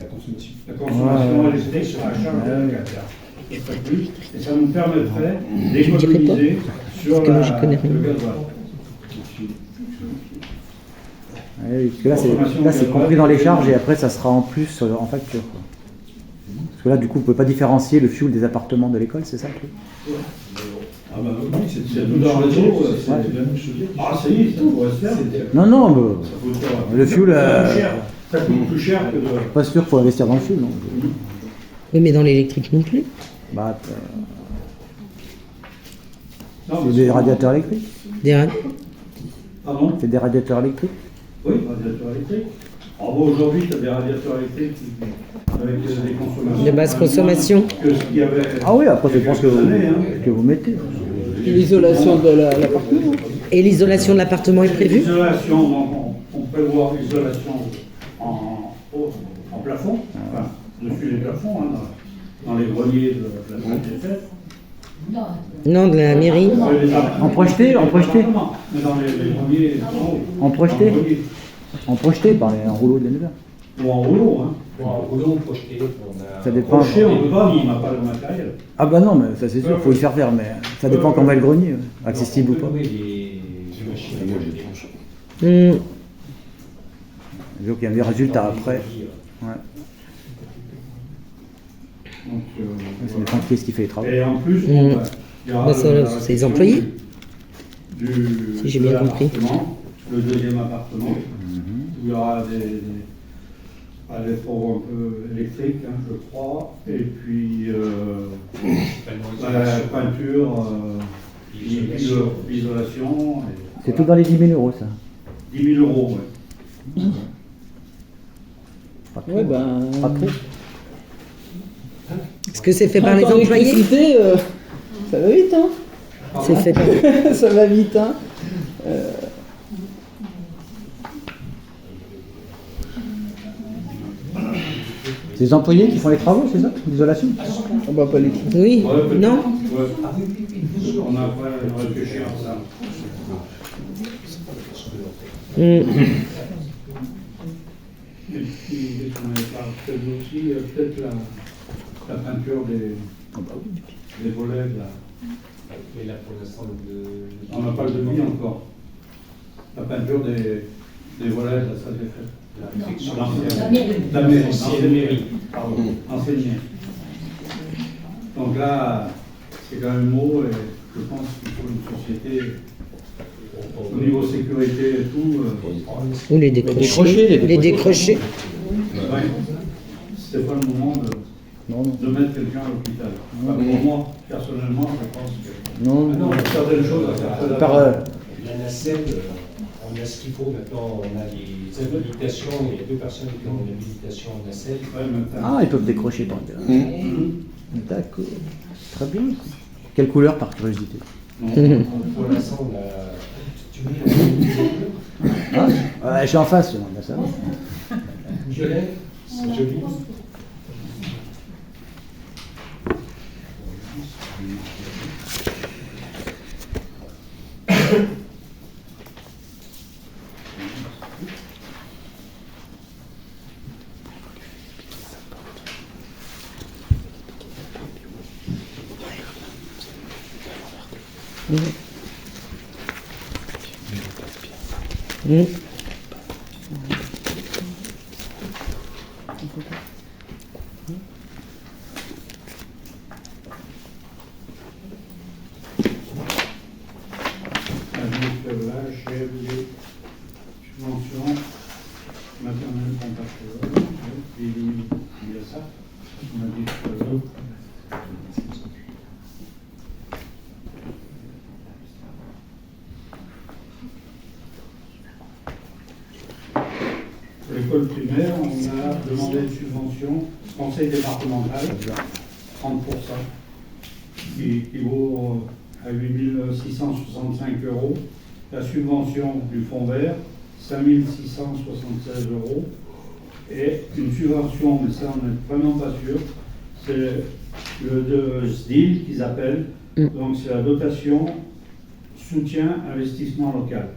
[SPEAKER 5] La consommation.
[SPEAKER 7] La consommation électrique sera à charge des locataires. Ça serait plus, et ça nous permettrait d'économiser sur
[SPEAKER 3] Parce que moi, j'y connais rien.
[SPEAKER 7] le gasoil.
[SPEAKER 6] Oui, parce que là, c'est compris dans les charges et après, ça sera en plus en facture. Quoi. Parce que là, du coup, vous ne pouvez pas différencier le fuel des appartements de l'école, c'est ça le truc?
[SPEAKER 5] Ah bah oui, c'est
[SPEAKER 7] tout dans le réseau,
[SPEAKER 5] c'est la même chose.
[SPEAKER 7] Ah, ça y est, ça pourrait se faire.
[SPEAKER 6] Non, non, mais
[SPEAKER 7] Ça coûte,
[SPEAKER 6] le fuel,
[SPEAKER 7] ça coûte plus cher que de...
[SPEAKER 6] pas sûr qu'il faut investir dans le fuel. Non.
[SPEAKER 3] Oui, mais dans l'électrique non plus.
[SPEAKER 6] Bah,
[SPEAKER 7] Non,
[SPEAKER 6] c'est
[SPEAKER 7] mais
[SPEAKER 6] des radiateurs électriques.
[SPEAKER 7] Pardon?
[SPEAKER 6] C'est des radiateurs électriques.
[SPEAKER 7] Oui, radiateurs électriques. Alors bon, aujourd'hui, tu as des radiateurs électriques avec des consommations...
[SPEAKER 3] De basse consommation.
[SPEAKER 7] Que ce qu'il y avait...
[SPEAKER 6] Ah oui, après, je pense que
[SPEAKER 7] quelques années, hein.
[SPEAKER 6] vous mettez.
[SPEAKER 4] L'isolation de l'appartement.
[SPEAKER 3] Et l'isolation de l'appartement est prévue?
[SPEAKER 7] L'isolation, donc on prévoit l'isolation en plafond, enfin, dessus les plafonds, hein, dans les greniers de la salle des fêtes.
[SPEAKER 3] Non, de la mairie.
[SPEAKER 6] En projeté, en projeté.
[SPEAKER 7] Mais dans les greniers en haut.
[SPEAKER 6] En projeté.
[SPEAKER 7] Dans le grenier.
[SPEAKER 6] En projeté par en rouleau de l'annulaire.
[SPEAKER 7] Ou en rouleau, hein.
[SPEAKER 9] En rouleau, projeté, on a...
[SPEAKER 6] Ça dépend.
[SPEAKER 7] Projeté, on ne peut pas, on n'a pas le matériel.
[SPEAKER 6] Ah bah non, mais ça c'est sûr, il faut y faire faire, mais ça dépend comment est le grenier, accessible ou pas.
[SPEAKER 9] Oui, les machines à projeter.
[SPEAKER 6] Donc il y a des résultats après. Ouais.
[SPEAKER 7] Donc,
[SPEAKER 6] Ça dépend de qui est-ce qui fait les travaux.
[SPEAKER 7] et en plus,
[SPEAKER 3] Mmh.
[SPEAKER 7] il y aura
[SPEAKER 3] Bah, ça,
[SPEAKER 7] la
[SPEAKER 3] c'est les
[SPEAKER 7] réception
[SPEAKER 3] employés.
[SPEAKER 7] Si
[SPEAKER 3] j'ai bien compris.
[SPEAKER 7] Le deuxième appartement, où il y aura des travaux un peu électriques, hein, je crois, et puis la peinture, l'isolation.
[SPEAKER 6] C'est tout dans les 10 000 euros ça.
[SPEAKER 7] 10 000 euros, oui.
[SPEAKER 6] Pas trop.
[SPEAKER 4] Ouais, ben.
[SPEAKER 6] Pas trop.
[SPEAKER 3] Est-ce que c'est fait par les
[SPEAKER 4] En
[SPEAKER 3] employés?
[SPEAKER 4] électricité, ça va vite, hein.
[SPEAKER 3] C'est fait par...
[SPEAKER 4] Ça va vite, hein.
[SPEAKER 6] C'est les employés qui font les travaux, c'est ça? L'isolation?
[SPEAKER 4] On va pas les
[SPEAKER 3] Oui,
[SPEAKER 7] Ouais, peut-être.
[SPEAKER 3] non?
[SPEAKER 7] Ouais. On a pas réfléchi à ça.
[SPEAKER 3] Mm.
[SPEAKER 7] Et puis, on avait parlé peut-être aussi, peut-être la peinture des volets, là.
[SPEAKER 9] Mais là, pour l'instant,
[SPEAKER 7] On n'a pas le devis encore. La peinture des volets de la salle des fêtes. La mairie. L'ancienne mairie. Pardon. Ancienne mairie. Donc là, c'est quand même mot et je pense qu'il faut une société au niveau sécurité et tout.
[SPEAKER 3] Ou les décrocher. Les décrocher.
[SPEAKER 7] Ouais. C'est pas le moment de mettre quelqu'un à l'hôpital. Enfin, pour moi, personnellement, je pense que
[SPEAKER 6] Non,
[SPEAKER 7] on a certaines choses à faire.
[SPEAKER 6] Par,
[SPEAKER 9] la nacelle, on a ce qu'il faut maintenant. On a les habilitations. Il y a 2 personnes qui ont une habilitation en nacelle.
[SPEAKER 7] Ouais, maintenant.
[SPEAKER 6] ils peuvent décrocher par là. D'accord. Très bien. Quelle couleur par curiosité?
[SPEAKER 9] Pour l'instant, on a... Tu veux
[SPEAKER 6] Je suis en face, on a ça.
[SPEAKER 9] violet, c'est joli.
[SPEAKER 7] Là, j'ai des subventions maternelles compacteurs. Et il y a ça. On a dit tout à l'heure. Pour l'école primaire, on a demandé une subvention conseil départemental, 30%, qui vaut à 8 665 €. La subvention du fonds vert, 5 676 €. Et une subvention, mais ça on n'est vraiment pas sûr, c'est le SDIL qu'ils appellent. Donc c'est la dotation soutien investissement local,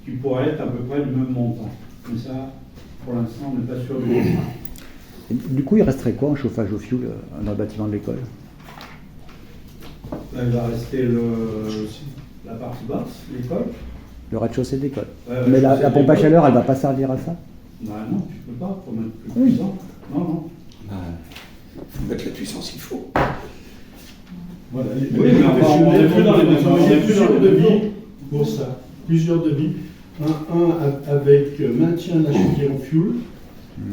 [SPEAKER 7] qui pourrait être à peu près du même montant. Mais ça, pour l'instant, on n'est pas sûr du montant.
[SPEAKER 6] Et du coup, il resterait quoi en chauffage au fioul dans le bâtiment de l'école?
[SPEAKER 7] Là, il va rester la partie basse, l'école.
[SPEAKER 6] Le rez-de-chaussée de l'école.
[SPEAKER 7] Ouais,
[SPEAKER 6] Mais la
[SPEAKER 7] rez-de-chaussée
[SPEAKER 6] pompe à
[SPEAKER 7] d'école.
[SPEAKER 6] chaleur, elle va pas servir à ça?
[SPEAKER 7] Bah non, tu peux pas, pour mettre plus puissant. Non, non.
[SPEAKER 8] Il faut mettre la puissance qu'il faut.
[SPEAKER 5] Voilà,
[SPEAKER 7] Oui, mais enfin, on est plus dans les besoins.
[SPEAKER 5] Il y a plusieurs devis pour ça. Plusieurs devis. Un avec maintien de la chaudière au fioul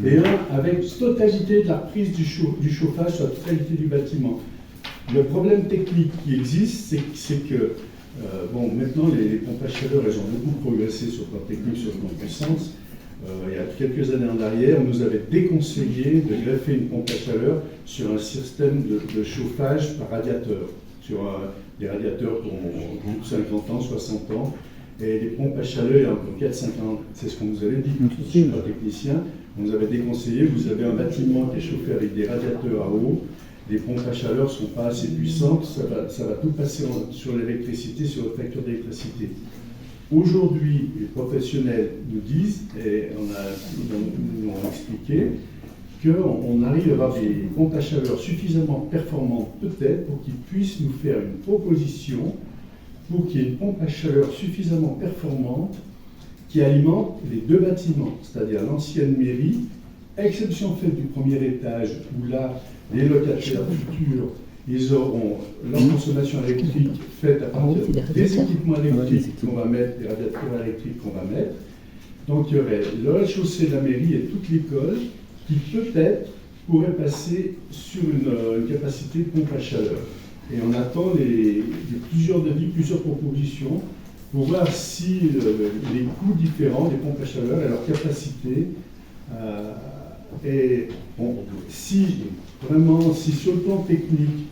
[SPEAKER 5] et un avec totalité de la reprise du chauffage sur la totalité du bâtiment. Le problème technique qui existe, c'est que bon, maintenant les pompes à chaleur, elles ont beaucoup progressé sur le plan technique, sur le plan de puissance. Il y a quelques années en arrière, on nous avait déconseillé de greffer une pompe à chaleur sur un système de chauffage par radiateur. sur des radiateurs qui ont 50 ans, 60 ans. Et les pompes à chaleur, il y a encore 4-5 ans, c'est ce qu'on nous avait dit. Je ne suis pas technicien, on nous avait déconseillé, vous avez un bâtiment qui est chauffé avec des radiateurs à eau, les pompes à chaleur ne sont pas assez puissantes, ça va tout passer sur l'électricité, sur la facture d'électricité. Aujourd'hui, les professionnels nous disent, et ils nous ont expliqué, qu'on arrive à avoir des pompes à chaleur suffisamment performantes peut-être pour qu'ils puissent nous faire une proposition pour qu'il y ait une pompe à chaleur suffisamment performante qui alimente les deux bâtiments, c'est-à-dire l'ancienne mairie, exception faite du premier étage où là, les locataires futurs, ils auront leur consommation électrique faite à partir des équipements électriques qu'on va mettre, des radiateurs électriques qu'on va mettre. Donc il y aurait le rez-de-chaussée de la mairie et toute l'école qui peut-être pourrait passer sur une capacité de pompe à chaleur. Et on attend plusieurs devis, plusieurs propositions pour voir si les coûts différents des pompes à chaleur et leur capacité et bon, si sur le plan technique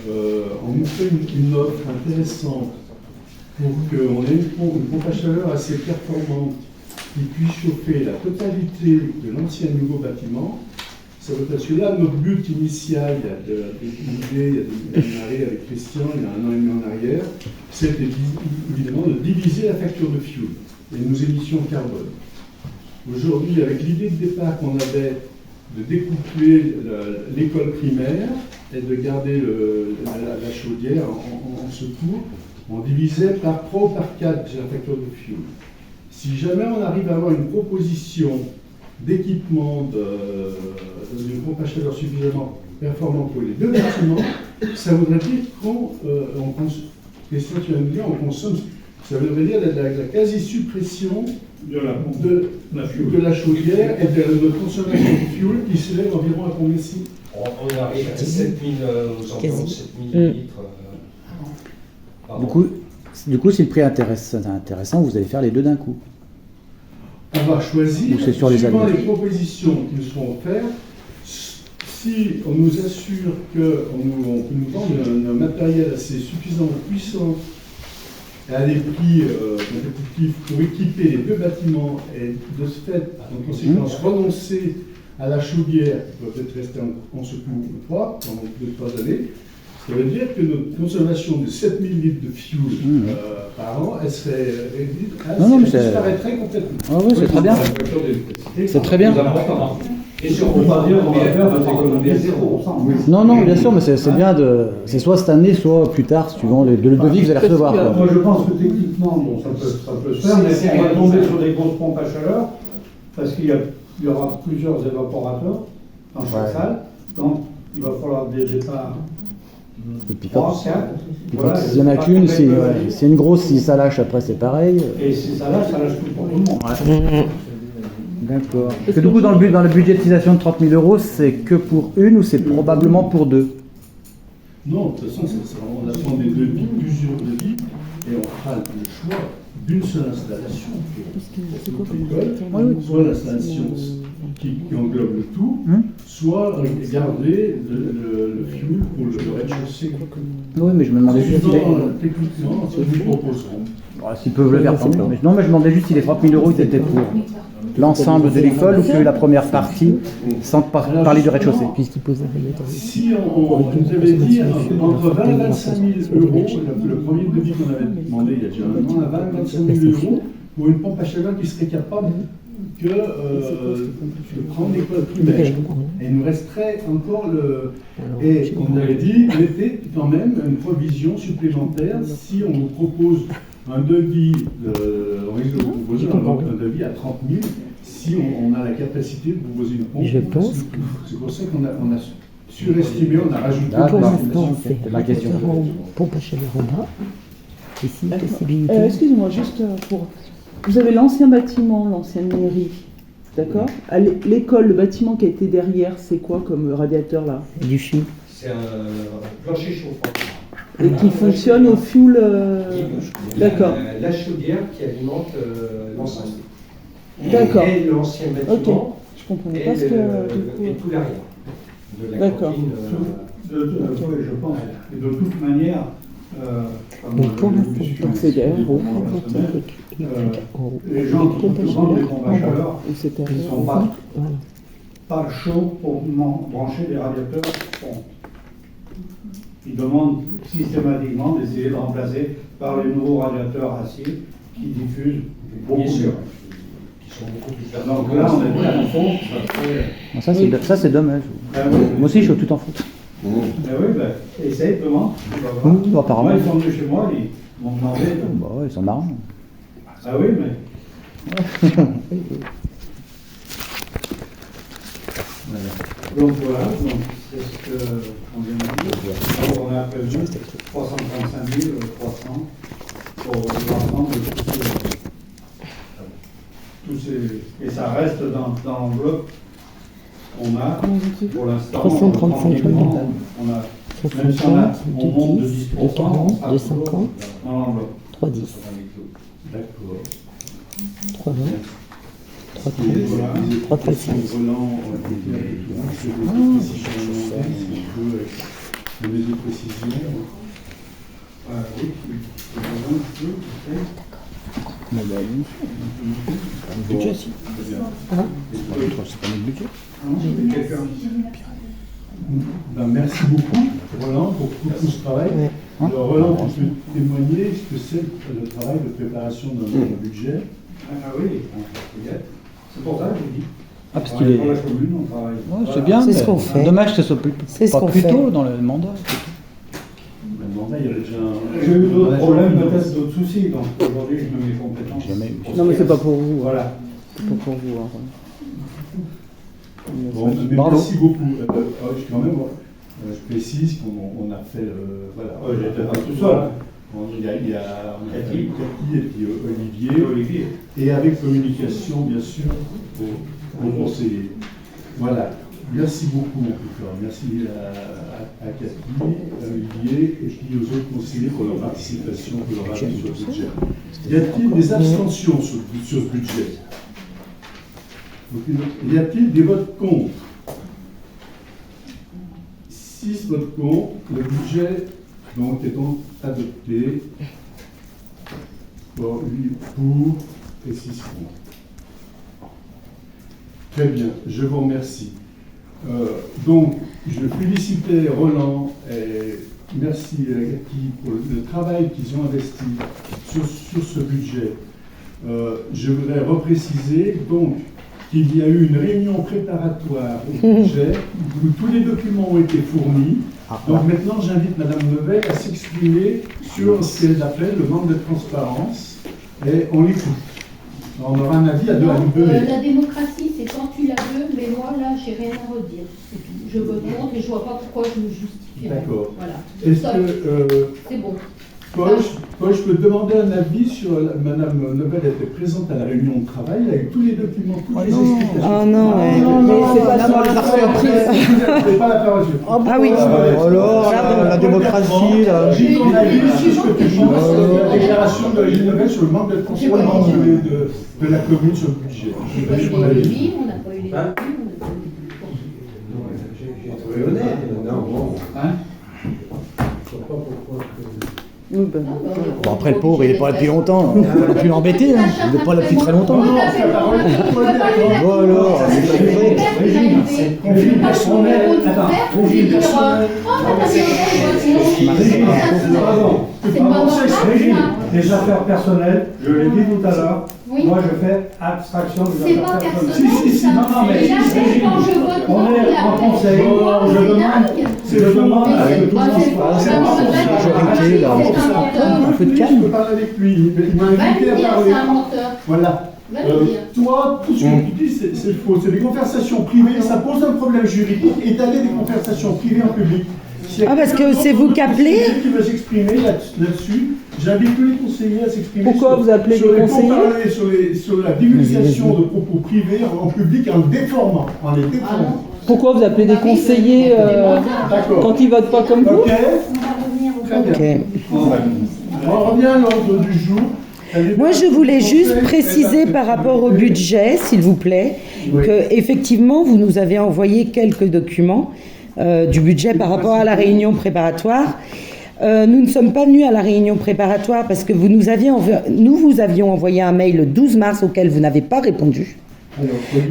[SPEAKER 5] on nous fait une offre intéressante pour qu'on ait une pompe à chaleur assez performante qui puisse chauffer la totalité de l'ancien nouveau bâtiment, ça veut parce que là, notre but initial, il y a une arrêt avec Christian, il y a 1 an et demi en arrière, c'était évidemment de diviser la facture de fuel et nos émissions carbone. Aujourd'hui, avec l'idée de départ qu'on avait de découpler l'école primaire et de garder la chaudière en secours, on divisait par 3 ou par 4 la facture de fuel. Si jamais on arrive à avoir une proposition d'équipement d'une pompe à chaleur suffisamment performante pour les deux bâtiments, ça voudrait dire qu'on Christian, tu vas nous dire, on consomme, ça voudrait dire la quasi-suppression de la chaudière et de notre consommation de fuel qui s'élève environ à combien ici?
[SPEAKER 9] On arrive à 7000 aux environs de 7000 litres.
[SPEAKER 6] Du coup, si le prix est intéressant, vous allez faire les deux d'un coup.
[SPEAKER 5] On va choisir,
[SPEAKER 6] sur les
[SPEAKER 5] suivant
[SPEAKER 6] années.
[SPEAKER 5] les propositions qui nous seront offertes, si on nous assure qu'on nous vend un matériel assez suffisamment puissant et à des prix compétitifs pour équiper les deux bâtiments et de ce fait, en conséquence, renoncer à la chaudière qui doit peut-être rester en secours pendant 2-3 années, ça veut dire que notre consommation de 7000 litres de fuel par an, elle serait réduite, elle disparaîtrait complètement.
[SPEAKER 6] Ah oui, c'est très bien. C'est très bien.
[SPEAKER 7] Et surtout, on va dire qu'on va faire notre économie à 0%.
[SPEAKER 6] Non, bien sûr, mais c'est bien de. C'est soit cette année, soit plus tard, suivant le devis que vous allez recevoir.
[SPEAKER 7] Moi, je pense que techniquement, bon, ça peut se faire, mais on va tomber sur des grosses pompes à chaleur, parce qu'il y aura plusieurs évaporateurs dans chaque salle, donc il va falloir des départs.
[SPEAKER 6] Et puis quand il y en a qu'une, c'est une grosse, si ça lâche après c'est pareil.
[SPEAKER 7] Et si ça lâche tout pour tout le monde.
[SPEAKER 6] D'accord. Parce que du coup, dans la budgétisation de 30 000 euros, c'est que pour une ou c'est probablement pour deux?
[SPEAKER 5] Non, de toute façon, on attend des devis, plusieurs devis, et on fera le choix d'une seule installation pour l'école, soit l'installation qui englobe le tout, soit garder le fuel pour le rez-de-chaussée.
[SPEAKER 6] Oui, mais je me demandais juste
[SPEAKER 5] techniquement, ce que nous proposerons.
[SPEAKER 6] S'ils peuvent le faire, tant mieux. Non, mais je me demandais juste si les 30 000 euros étaient pour l'ensemble de l'école ou que la première partie, sans parler du rez-de-chaussée.
[SPEAKER 5] Si on nous avait dit entre 20 et 25 000 euros, le premier devis qu'on avait demandé il y a déjà un an, à 20 et 25 000 euros pour une pompe à chaleur qui serait capable de prendre l'école primaire. Et il nous resterait encore Et on avait dit, mettez quand même une provision supplémentaire si on nous propose un devis, on risque de vous proposer un devis à 30 000 si on a la capacité de proposer une pompe.
[SPEAKER 3] Je pense que...
[SPEAKER 5] C'est pour ça qu'on a surestimé, on a rajouté.
[SPEAKER 3] Pour l'instant, c'est
[SPEAKER 6] ma question.
[SPEAKER 3] Pompe à chaleur en bas. Ici, possibilité.
[SPEAKER 4] Excusez-moi, juste pour... Vous avez l'ancien bâtiment, l'ancienne mairie, d'accord? L'école, le bâtiment qui a été derrière, c'est quoi comme radiateur là?
[SPEAKER 3] Du fioul.
[SPEAKER 9] C'est un plancher chauffant.
[SPEAKER 4] Et qui fonctionne au fioul. D'accord.
[SPEAKER 9] La chaudière qui alimente l'ensemble.
[SPEAKER 4] D'accord.
[SPEAKER 9] Et l'ancien bâtiment.
[SPEAKER 4] Ok. Je comprenais pas ce que.
[SPEAKER 9] Et tout l'arrière. De la
[SPEAKER 4] D'accord.
[SPEAKER 9] cantine.
[SPEAKER 7] Oui, je pense. Et de toute manière,
[SPEAKER 3] Donc pour l'instant,
[SPEAKER 4] Donc c'est derrière vous.
[SPEAKER 7] les gens qui demandent des pompes à chaleur,
[SPEAKER 4] Ou c'est
[SPEAKER 7] ils ne
[SPEAKER 4] derrière
[SPEAKER 7] sont
[SPEAKER 4] vous.
[SPEAKER 7] pas chauds pour brancher des radiateurs pompe. Ils demandent systématiquement d'essayer de remplacer par les nouveaux radiateurs acier qui diffusent beaucoup
[SPEAKER 9] Bien sûr.
[SPEAKER 7] mieux.
[SPEAKER 9] Qui sont beaucoup plus
[SPEAKER 7] Donc là, on est bien en fond.
[SPEAKER 6] Bon, ça, c'est dommage.
[SPEAKER 7] Ah oui.
[SPEAKER 6] Moi aussi, je suis tout en faute.
[SPEAKER 7] Ah oui, ben, essaye, demande. tu vas voir.
[SPEAKER 6] Bah, apparemment.
[SPEAKER 7] Moi, ils sont venus chez moi, ils m'ont demandé.
[SPEAKER 6] Bah ouais, ils sont marrants.
[SPEAKER 7] Ah oui, mais. Donc voilà, donc c'est ce qu'on vient de dire. Donc on a prévu 335 300 pour l'ensemble de tous ces. Et ça reste dans l'enveloppe qu'on a pour l'instant.
[SPEAKER 3] 335 000.
[SPEAKER 7] On a, même si on monte de 10%,
[SPEAKER 3] de 40,
[SPEAKER 7] on sera
[SPEAKER 3] de
[SPEAKER 7] toujours
[SPEAKER 3] 50.
[SPEAKER 7] dans l'enveloppe.
[SPEAKER 3] 3,10.
[SPEAKER 1] D'accord.
[SPEAKER 3] 3,20. 3,30.
[SPEAKER 1] Et voilà,
[SPEAKER 3] 3,35.
[SPEAKER 1] Roland, je vais des précisions demandées, si je peux donner des précisions.
[SPEAKER 7] Oui, c'est besoin un peu, peut-être.
[SPEAKER 6] Le budget, si.
[SPEAKER 1] Très bien.
[SPEAKER 6] C'est pas notre budget.
[SPEAKER 7] Non, quelqu'un.
[SPEAKER 1] Ben, merci beaucoup, Roland, pour tout ce travail.
[SPEAKER 3] Ouais.
[SPEAKER 1] Alors, Roland, tu peux témoigner ce que c'est le travail de préparation d'un budget.
[SPEAKER 7] Ah oui, c'est pour ça que je dis.
[SPEAKER 6] Ah, parce
[SPEAKER 7] On
[SPEAKER 6] qu'il
[SPEAKER 7] travaille
[SPEAKER 6] est.
[SPEAKER 7] pour la commune, on travaille.
[SPEAKER 6] Ouais, c'est bien,
[SPEAKER 3] C'est ce
[SPEAKER 6] mais
[SPEAKER 3] qu'on fait.
[SPEAKER 6] dommage que ce soit
[SPEAKER 3] C'est ce
[SPEAKER 6] pas
[SPEAKER 3] qu'on
[SPEAKER 6] plus
[SPEAKER 3] fait.
[SPEAKER 6] tôt dans le mandat.
[SPEAKER 1] Le mandat, il y avait déjà un...
[SPEAKER 7] J'ai eu d'autres problèmes, peut-être d'autres soucis, donc aujourd'hui je me mets compétence.
[SPEAKER 6] Jamais eu.
[SPEAKER 4] Non mais c'est pas pour vous.
[SPEAKER 7] Voilà.
[SPEAKER 4] C'est pas pour vous. hein.
[SPEAKER 1] Bon, mais
[SPEAKER 6] Bravo.
[SPEAKER 1] merci beaucoup. Quand même, je précise qu'on a fait... voilà.
[SPEAKER 7] J'étais pas tout seul.
[SPEAKER 1] Il y a
[SPEAKER 7] Cathy.
[SPEAKER 1] et puis Olivier. Et avec communication, bien sûr, aux conseillers. Voilà. Merci beaucoup, en tout cas. Merci à Cathy, à Olivier, et puis aux autres conseillers pour leur participation, pour leur avis sur le budget. Y a-t-il des abstentions sur ce budget? Y a-t-il des votes contre? 6 votes contre. Le budget donc est donc adopté. Bon, 8 pour et 6 contre. Très bien, je vous remercie. Donc, je félicitais Roland et merci à Cathy pour le travail qu'ils ont investi sur ce budget. Je voudrais repréciser donc qu'il y a eu une réunion préparatoire au budget où tous les documents ont été fournis. Donc maintenant, j'invite Madame Levet à s'exprimer sur ce qu'elle appelle le manque de transparence et on l'écoute. On aura un avis à deux.
[SPEAKER 2] La démocratie, c'est quand tu la veux, mais moi, là, j'ai rien à redire. C'est tout. Je vote contre et je vois pas pourquoi je me justifie.
[SPEAKER 1] D'accord.
[SPEAKER 2] Voilà.
[SPEAKER 1] Est-ce
[SPEAKER 2] Stop.
[SPEAKER 1] que
[SPEAKER 2] C'est bon.
[SPEAKER 1] Paul, je peux te demander un avis sur Madame Lebel était présente à la réunion de travail avec tous les documents, toutes les explications.
[SPEAKER 3] Oh non, ouais.
[SPEAKER 4] Mais c'est pas ça, les surprises.
[SPEAKER 1] Vous n'avez pas la parole.
[SPEAKER 3] Ah oui.
[SPEAKER 6] Alors, la démocratie, là.
[SPEAKER 1] J'ai ton avis sur ce que tu penses de la déclaration de Gilles Lebel sur le manque de transparence de la commune sur le budget.
[SPEAKER 2] On n'a pas eu les devis, on n'a pas eu les
[SPEAKER 9] Hein?
[SPEAKER 2] devis, on n'a pas eu
[SPEAKER 9] J'ai trouvé honnête. Non, bon.
[SPEAKER 7] Hein?
[SPEAKER 4] Oui, ben,
[SPEAKER 6] Bon, après, le pauvre, il est pas là depuis longtemps. On va plus l'embêter. Hein. Il n'est pas là depuis très longtemps.
[SPEAKER 2] On a fait le
[SPEAKER 6] Bon, alors,
[SPEAKER 2] c'est conflit personnel.
[SPEAKER 7] C'est pas Régine, les affaires personnelles, je l'ai dit tout à l'heure,
[SPEAKER 2] Oui.
[SPEAKER 7] moi je fais abstraction des
[SPEAKER 2] C'est pas
[SPEAKER 7] affaires personnelles.
[SPEAKER 2] personnel, ça.
[SPEAKER 7] non, mais
[SPEAKER 2] Et là,
[SPEAKER 7] Régine,
[SPEAKER 2] quand je vote
[SPEAKER 7] on
[SPEAKER 2] non,
[SPEAKER 7] est
[SPEAKER 2] la
[SPEAKER 7] en
[SPEAKER 2] paix.
[SPEAKER 7] conseil,
[SPEAKER 2] Oh,
[SPEAKER 7] je
[SPEAKER 2] c'est
[SPEAKER 7] demande,
[SPEAKER 2] dingue.
[SPEAKER 7] c'est le demande
[SPEAKER 2] Mais
[SPEAKER 7] avec
[SPEAKER 2] c'est
[SPEAKER 7] tout
[SPEAKER 2] pas
[SPEAKER 7] le
[SPEAKER 2] c'est
[SPEAKER 7] monde.
[SPEAKER 2] c'est un
[SPEAKER 6] majorité, là.
[SPEAKER 2] menteur.
[SPEAKER 6] Un peu de
[SPEAKER 1] Je
[SPEAKER 6] calme.
[SPEAKER 1] peux parler avec lui. Il m'a
[SPEAKER 2] Va lui
[SPEAKER 1] invité à
[SPEAKER 2] dire,
[SPEAKER 1] parler.
[SPEAKER 2] c'est un menteur.
[SPEAKER 1] Voilà.
[SPEAKER 2] Va lui dire.
[SPEAKER 1] Toi, tout ce que tu dis, c'est faux. C'est des conversations privées, ça pose un problème juridique. Étaler des conversations privées en public. S'il y a
[SPEAKER 3] Ah, parce que
[SPEAKER 1] quelqu'un
[SPEAKER 3] c'est vous
[SPEAKER 1] d'autre
[SPEAKER 3] qui appelez
[SPEAKER 1] qui veut s'exprimer là-dessus, j'invite tous les conseillers à s'exprimer.
[SPEAKER 4] Pourquoi vous appelez
[SPEAKER 1] sur
[SPEAKER 4] des
[SPEAKER 1] les
[SPEAKER 4] conseillers
[SPEAKER 1] pourparlers, sur la divulgation de propos privés en public en déformant. En les
[SPEAKER 2] Ah
[SPEAKER 1] déformant.
[SPEAKER 2] non.
[SPEAKER 4] pourquoi vous appelez des conseillers
[SPEAKER 1] D'accord.
[SPEAKER 4] quand ils votent pas comme vous?
[SPEAKER 1] Ok.
[SPEAKER 2] On va revenir au
[SPEAKER 1] Très bien.
[SPEAKER 3] Ok.
[SPEAKER 1] On revient à l'ordre du jour.
[SPEAKER 3] Moi, je voulais juste préciser par rapport au budget, s'il vous plaît,
[SPEAKER 1] Oui.
[SPEAKER 3] que effectivement, vous nous avez envoyé quelques documents. du budget par rapport à la réunion préparatoire. Nous ne sommes pas venus à la réunion préparatoire parce que nous vous avions envoyé un mail le 12 mars auquel vous n'avez pas répondu.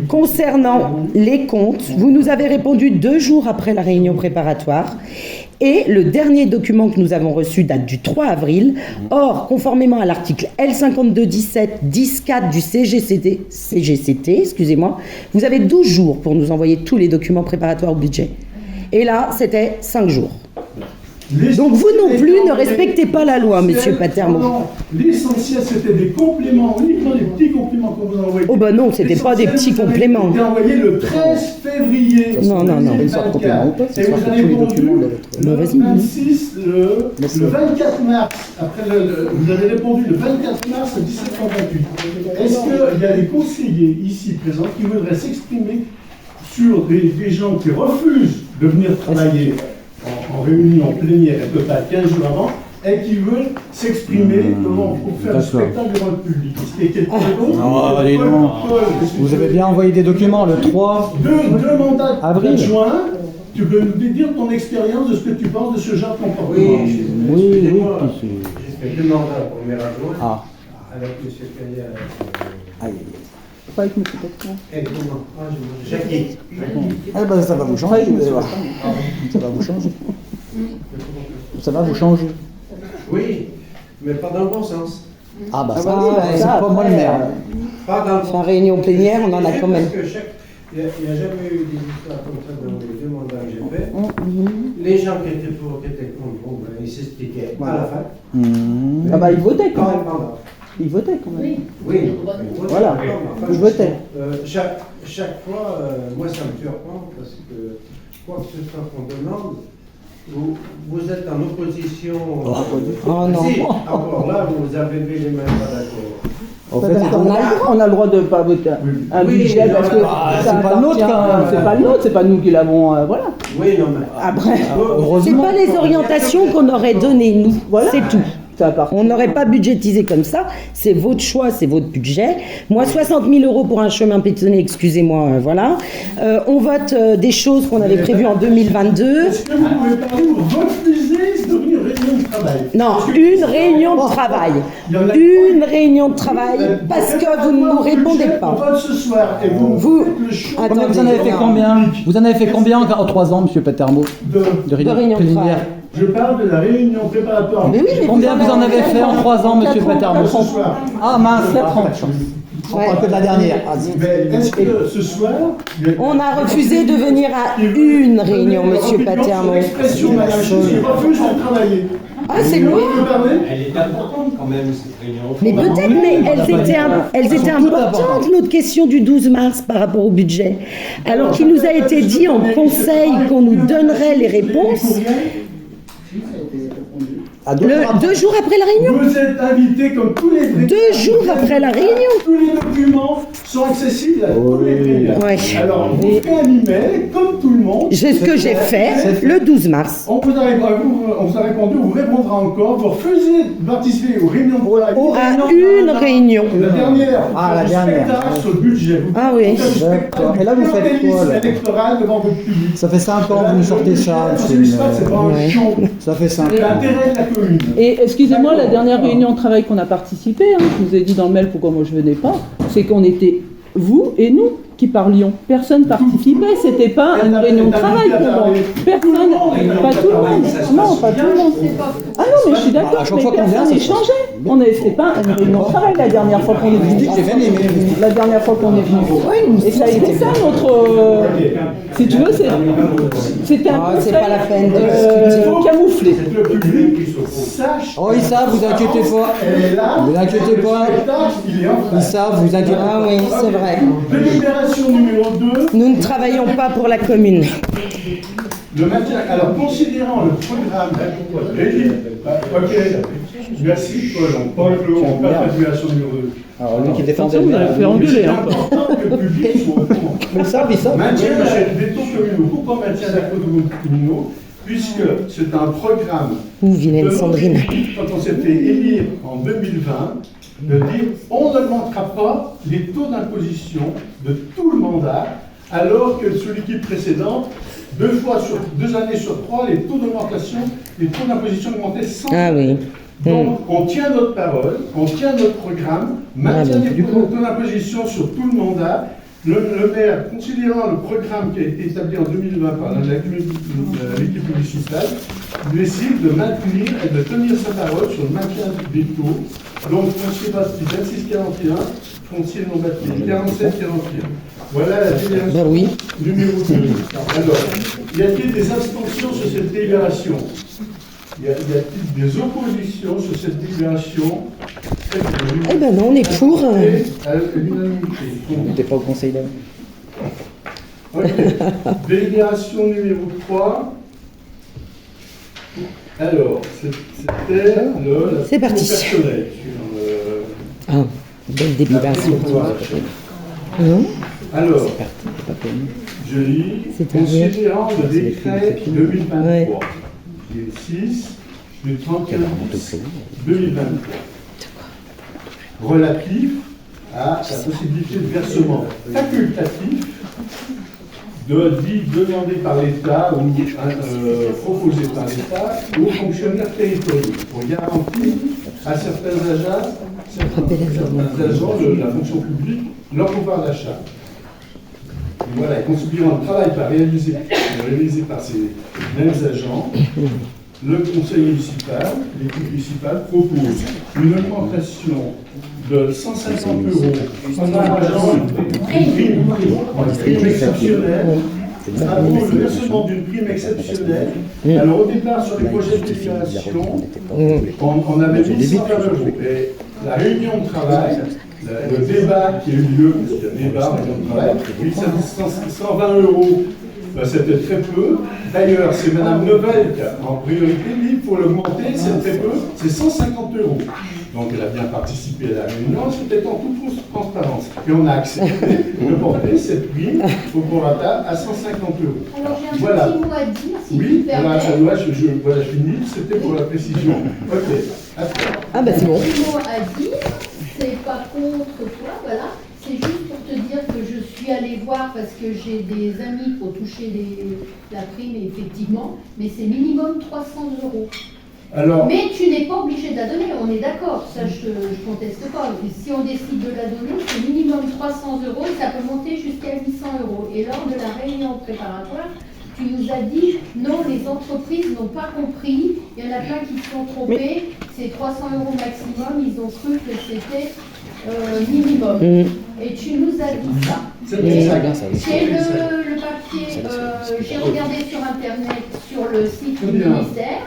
[SPEAKER 3] Concernant les comptes, vous nous avez répondu 2 jours après la réunion préparatoire. Et le dernier document que nous avons reçu date du 3 avril. Or, conformément à l'article L5217-10-4 du CGCT, excusez-moi, vous avez 12 jours pour nous envoyer tous les documents préparatoires au budget. Et là, c'était 5 jours. Donc vous non plus ne respectez pas la loi, monsieur Patermo.
[SPEAKER 5] L'essentiel, c'était des compléments, uniquement des petits compléments qu'on vous a envoyés.
[SPEAKER 3] Oh ben non, c'était pas des petits compléments.
[SPEAKER 5] C'était envoyé le 13 février.
[SPEAKER 3] Non.
[SPEAKER 6] Une sorte de complément ou pas,
[SPEAKER 5] Et vous avez répondu le 26, le 24 mars. Vous avez répondu le 24 mars à 17h28. Est-ce qu'il y a des conseillers ici présents qui voudraient s'exprimer sur des gens qui refusent de venir travailler en réunion plénière et totale 15 jours avant et qui veulent s'exprimer pour faire un spectacle devant le public. Est-ce qu'il y a quelqu'un d'autre?
[SPEAKER 6] Non, allez, non. Vous avez bien envoyé des documents le 3
[SPEAKER 5] deux mandats
[SPEAKER 6] avril.
[SPEAKER 5] Juin. Tu peux nous dire ton expérience de ce que tu penses de ce genre de comportement?
[SPEAKER 6] Oui.
[SPEAKER 10] J'ai fait 2 mandats au maire adjoint avec M. Caillat.
[SPEAKER 4] Pas avec M. Patermo.
[SPEAKER 10] Et comment? Jackie.
[SPEAKER 6] Ah ben ça va vous changer, vous allez voir. Ça va vous changer. Ça va vous changer.
[SPEAKER 10] Oui, mais pas dans le bon sens.
[SPEAKER 6] Ah bah ça, c'est pas moi le maire.
[SPEAKER 10] Pas dans le bon
[SPEAKER 3] En réunion plénière, on en a quand même.
[SPEAKER 10] Parce que il n'y a jamais eu des histoires comme ça dans les 2 mandats que j'ai fait. Les gens qui étaient pour, qui étaient contre, ils s'expliquaient à la fin.
[SPEAKER 4] Ah bah ils votaient quand
[SPEAKER 10] Dans le
[SPEAKER 4] même.
[SPEAKER 10] mandat.
[SPEAKER 4] Ils votaient quand même.
[SPEAKER 10] Oui,
[SPEAKER 4] Voilà, ils votaient.
[SPEAKER 10] Chaque fois, moi ça me surprend parce que quoi que ce soit qu'on demande, vous êtes en opposition.
[SPEAKER 3] Oh non.
[SPEAKER 10] Si, encore là, vous avez levé les mains, pas d'accord.
[SPEAKER 6] En fait,
[SPEAKER 4] On a le droit de ne pas voter un budget parce que
[SPEAKER 6] c'est pas le nôtre quand même.
[SPEAKER 4] C'est pas le nôtre, c'est pas nous qui l'avons. Voilà.
[SPEAKER 10] Oui, non, mais.
[SPEAKER 4] Après,
[SPEAKER 3] C'est pas les orientations qu'on aurait données, nous.
[SPEAKER 4] Voilà.
[SPEAKER 3] C'est tout.
[SPEAKER 4] ça appartient.
[SPEAKER 3] On n'aurait pas budgétisé comme ça. C'est votre choix, c'est votre budget. Moi, 60 000 € pour un chemin piétonnier, excusez-moi, voilà. On vote des choses qu'on avait prévues en 2022.
[SPEAKER 5] Est-ce que vous pouvez parler ou refuser de venir réunion de travail?
[SPEAKER 3] Non, une réunion de travail. Une réunion de travail parce que vous ne nous répondez
[SPEAKER 5] On
[SPEAKER 3] pas.
[SPEAKER 5] vote ce soir et vous faites le choix
[SPEAKER 3] Attendez,
[SPEAKER 6] Vous en avez fait combien? Vous en avez fait combien en 3 ans, monsieur Patermo?
[SPEAKER 5] de...
[SPEAKER 3] réunion de
[SPEAKER 6] plénière.
[SPEAKER 3] travail.
[SPEAKER 5] Je parle de la réunion préparatoire.
[SPEAKER 3] Mais oui, mais
[SPEAKER 6] Combien vous en avez fait en 3 ans, monsieur Patermo?
[SPEAKER 5] Ce soir.
[SPEAKER 6] Ah mince, 4 ans. On parle que de la dernière. Ah,
[SPEAKER 5] Mais est-ce que ce soir...
[SPEAKER 3] On a refusé de venir à une réunion, monsieur Patermo.
[SPEAKER 5] L'expression manager qui refuse de travailler.
[SPEAKER 3] Ah, c'est
[SPEAKER 5] Vous
[SPEAKER 3] lui.
[SPEAKER 5] pouvez parler?
[SPEAKER 9] Elle est importante quand même, cette réunion.
[SPEAKER 3] Mais peut-être, mais elles étaient importantes, notre question du 12 mars par rapport au budget. Alors qu'il nous a été dit en conseil qu'on nous donnerait les réponses deux jours après la réunion.
[SPEAKER 5] Vous êtes invité comme tous les...
[SPEAKER 3] 2 jours après la réunion.
[SPEAKER 5] Tous les documents sont accessibles à tous les pays.
[SPEAKER 3] Ouais.
[SPEAKER 5] Alors, vous faites un email, comme tout le monde.
[SPEAKER 3] C'est ce que j'ai fait le 12 mars.
[SPEAKER 5] On vous a répondu, on vous répondra encore. Vous refusez de participer aux réunions de travail.
[SPEAKER 3] À une réunion.
[SPEAKER 5] La dernière,
[SPEAKER 6] Ah, la
[SPEAKER 5] le
[SPEAKER 6] dernière.
[SPEAKER 5] spectacle sur le budget. Vous
[SPEAKER 3] Ah oui.
[SPEAKER 5] faites un spectacle
[SPEAKER 6] D'accord. Et là, vous
[SPEAKER 5] devant
[SPEAKER 6] faites
[SPEAKER 5] des
[SPEAKER 6] quoi,
[SPEAKER 5] listes
[SPEAKER 6] là
[SPEAKER 5] électorales devant votre public.
[SPEAKER 6] Ça fait 5 ans que vous nous sortez ça.
[SPEAKER 5] C'est pas un
[SPEAKER 3] Ouais.
[SPEAKER 5] show.
[SPEAKER 6] Ça fait 5
[SPEAKER 5] C'est
[SPEAKER 6] ans.
[SPEAKER 5] l'intérêt de la commune.
[SPEAKER 4] Et excusez-moi, la dernière réunion de travail qu'on a participé, je vous ai dit dans le mail pourquoi moi je venais pas, c'est qu'on était vous et nous qui parlions. Personne participait, c'était pas une réunion de travail pour moi. Personne, pas tout le monde. Non, pas tout le monde. Ah non, mais je suis d'accord,
[SPEAKER 6] À chaque
[SPEAKER 4] mais
[SPEAKER 6] fois qu'on vient,
[SPEAKER 4] personne
[SPEAKER 6] ça
[SPEAKER 4] n'est
[SPEAKER 6] change.
[SPEAKER 4] changé. C'était pas une réunion de travail la dernière fois qu'on est venu.
[SPEAKER 6] J'ai bien aimé.
[SPEAKER 4] La dernière fois qu'on est venu. Et ça a été ça notre. Si tu veux, c'était un
[SPEAKER 3] Ah,
[SPEAKER 4] peu
[SPEAKER 3] c'est pas la peine de
[SPEAKER 4] camouflé.
[SPEAKER 5] C'est que le public sache.
[SPEAKER 6] Oh, ils savent, vous inquiétez pas.
[SPEAKER 5] Elle est là.
[SPEAKER 6] Vous inquiétez
[SPEAKER 5] Le
[SPEAKER 6] pas.
[SPEAKER 5] spectacle, il est en
[SPEAKER 6] Ils
[SPEAKER 5] place.
[SPEAKER 6] savent, vous inquiétez
[SPEAKER 3] Ah
[SPEAKER 6] pas.
[SPEAKER 3] oui, c'est vrai.
[SPEAKER 5] Délibération numéro 2.
[SPEAKER 3] Nous ne travaillons pas pour la commune.
[SPEAKER 5] Le maintien. Alors, considérant le programme. Ok. Merci, Paul. On passe à la délibération numéro 2.
[SPEAKER 6] Alors, lui qui défendait
[SPEAKER 4] Attention, vous allez faire engueuler.
[SPEAKER 5] C'est important que le public soit au courant.
[SPEAKER 6] Mais ça, ils savent.
[SPEAKER 5] Maintien des taux communaux. Pourquoi maintien d'accords communaux? Puisque c'est un programme
[SPEAKER 3] Ou vilaine Sandrine.
[SPEAKER 5] quand on s'est fait élire en 2020, de dire on n'augmentera pas les taux d'imposition de tout le mandat, alors que sous l'équipe précédente,
[SPEAKER 1] 2 années sur 3, les taux d'augmentation, les taux d'imposition augmentaient sans
[SPEAKER 3] Ah oui.
[SPEAKER 1] Donc, on tient notre parole, on tient notre programme, maintient les taux d'imposition sur tout le mandat. Le maire, considérant le programme qui a été établi en 2020 par l'équipe municipale, décide de maintenir et de tenir sa parole sur le maintien des taux. Donc, foncier bâti 2641, foncier non bâti 4741. Voilà la délibération numéro 2. Alors, y a-t-il des abstentions sur cette délibération? Y a-t-il des oppositions sur cette délibération?
[SPEAKER 3] Eh ben non, on est pour.
[SPEAKER 1] À l'unanimité.
[SPEAKER 6] On n'était pas au conseil d'avant.
[SPEAKER 1] Ok. Délibération numéro 3. Alors, c'était le
[SPEAKER 3] C'est parti.
[SPEAKER 1] personnel.
[SPEAKER 3] Ah, belle délibération.
[SPEAKER 1] Alors, je lis, considérant le décret 2023, qui est 6 du 31 2023, relatif à la possibilité de versement facultatif demandé par l'État ou proposé par l'État aux fonctionnaires territoriaux pour garantir à certains agents de la fonction publique leur pouvoir d'achat. Voilà, considérant le travail réalisé par ces mêmes agents, le conseil municipal, l'équipe municipale propose une augmentation de 150 € en argent, une prime exceptionnelle, approuve le versement d'une prime exceptionnelle. Alors au départ, sur les projets de délibération, on avait mis 120 €. Et la réunion de travail, le débat qui a eu lieu, parce qu'il y a un débat, réunion de travail, 120 €. C'était très peu. D'ailleurs, c'est Mme Nevel qui a en priorité dit pour l'augmenter, c'est très peu, c'est 150 €. Donc elle a bien participé à la réunion, c'était en toute transparence. Et on a accepté de porter cette prime au prorata à 150 €.
[SPEAKER 2] Alors j'ai un
[SPEAKER 1] Voilà.
[SPEAKER 2] petit mot à dire, si
[SPEAKER 1] Oui,
[SPEAKER 2] tu
[SPEAKER 1] alors
[SPEAKER 2] permets.
[SPEAKER 1] voilà, je finis, c'était pour la précision. Ok. Après.
[SPEAKER 3] Ah bah c'est bon.
[SPEAKER 2] Un petit mot à dire, c'est pas contre toi, voilà. C'est juste pour te dire que je suis allée voir parce que j'ai des amis pour toucher la prime, effectivement, mais c'est minimum 300 €.
[SPEAKER 1] Alors,
[SPEAKER 2] Mais tu n'es pas obligé de la donner, on est d'accord, ça je conteste pas. Et si on décide de la donner, c'est minimum 300 € et ça peut monter jusqu'à 800 €. Et lors de la réunion préparatoire, tu nous as dit non, les entreprises n'ont pas compris, il y en a plein qui se sont trompés, c'est 300 € maximum, ils ont cru que c'était minimum. Et tu nous as dit ça.
[SPEAKER 1] c'est ça.
[SPEAKER 2] C'est le papier, j'ai regardé sur internet, sur le site du ministère,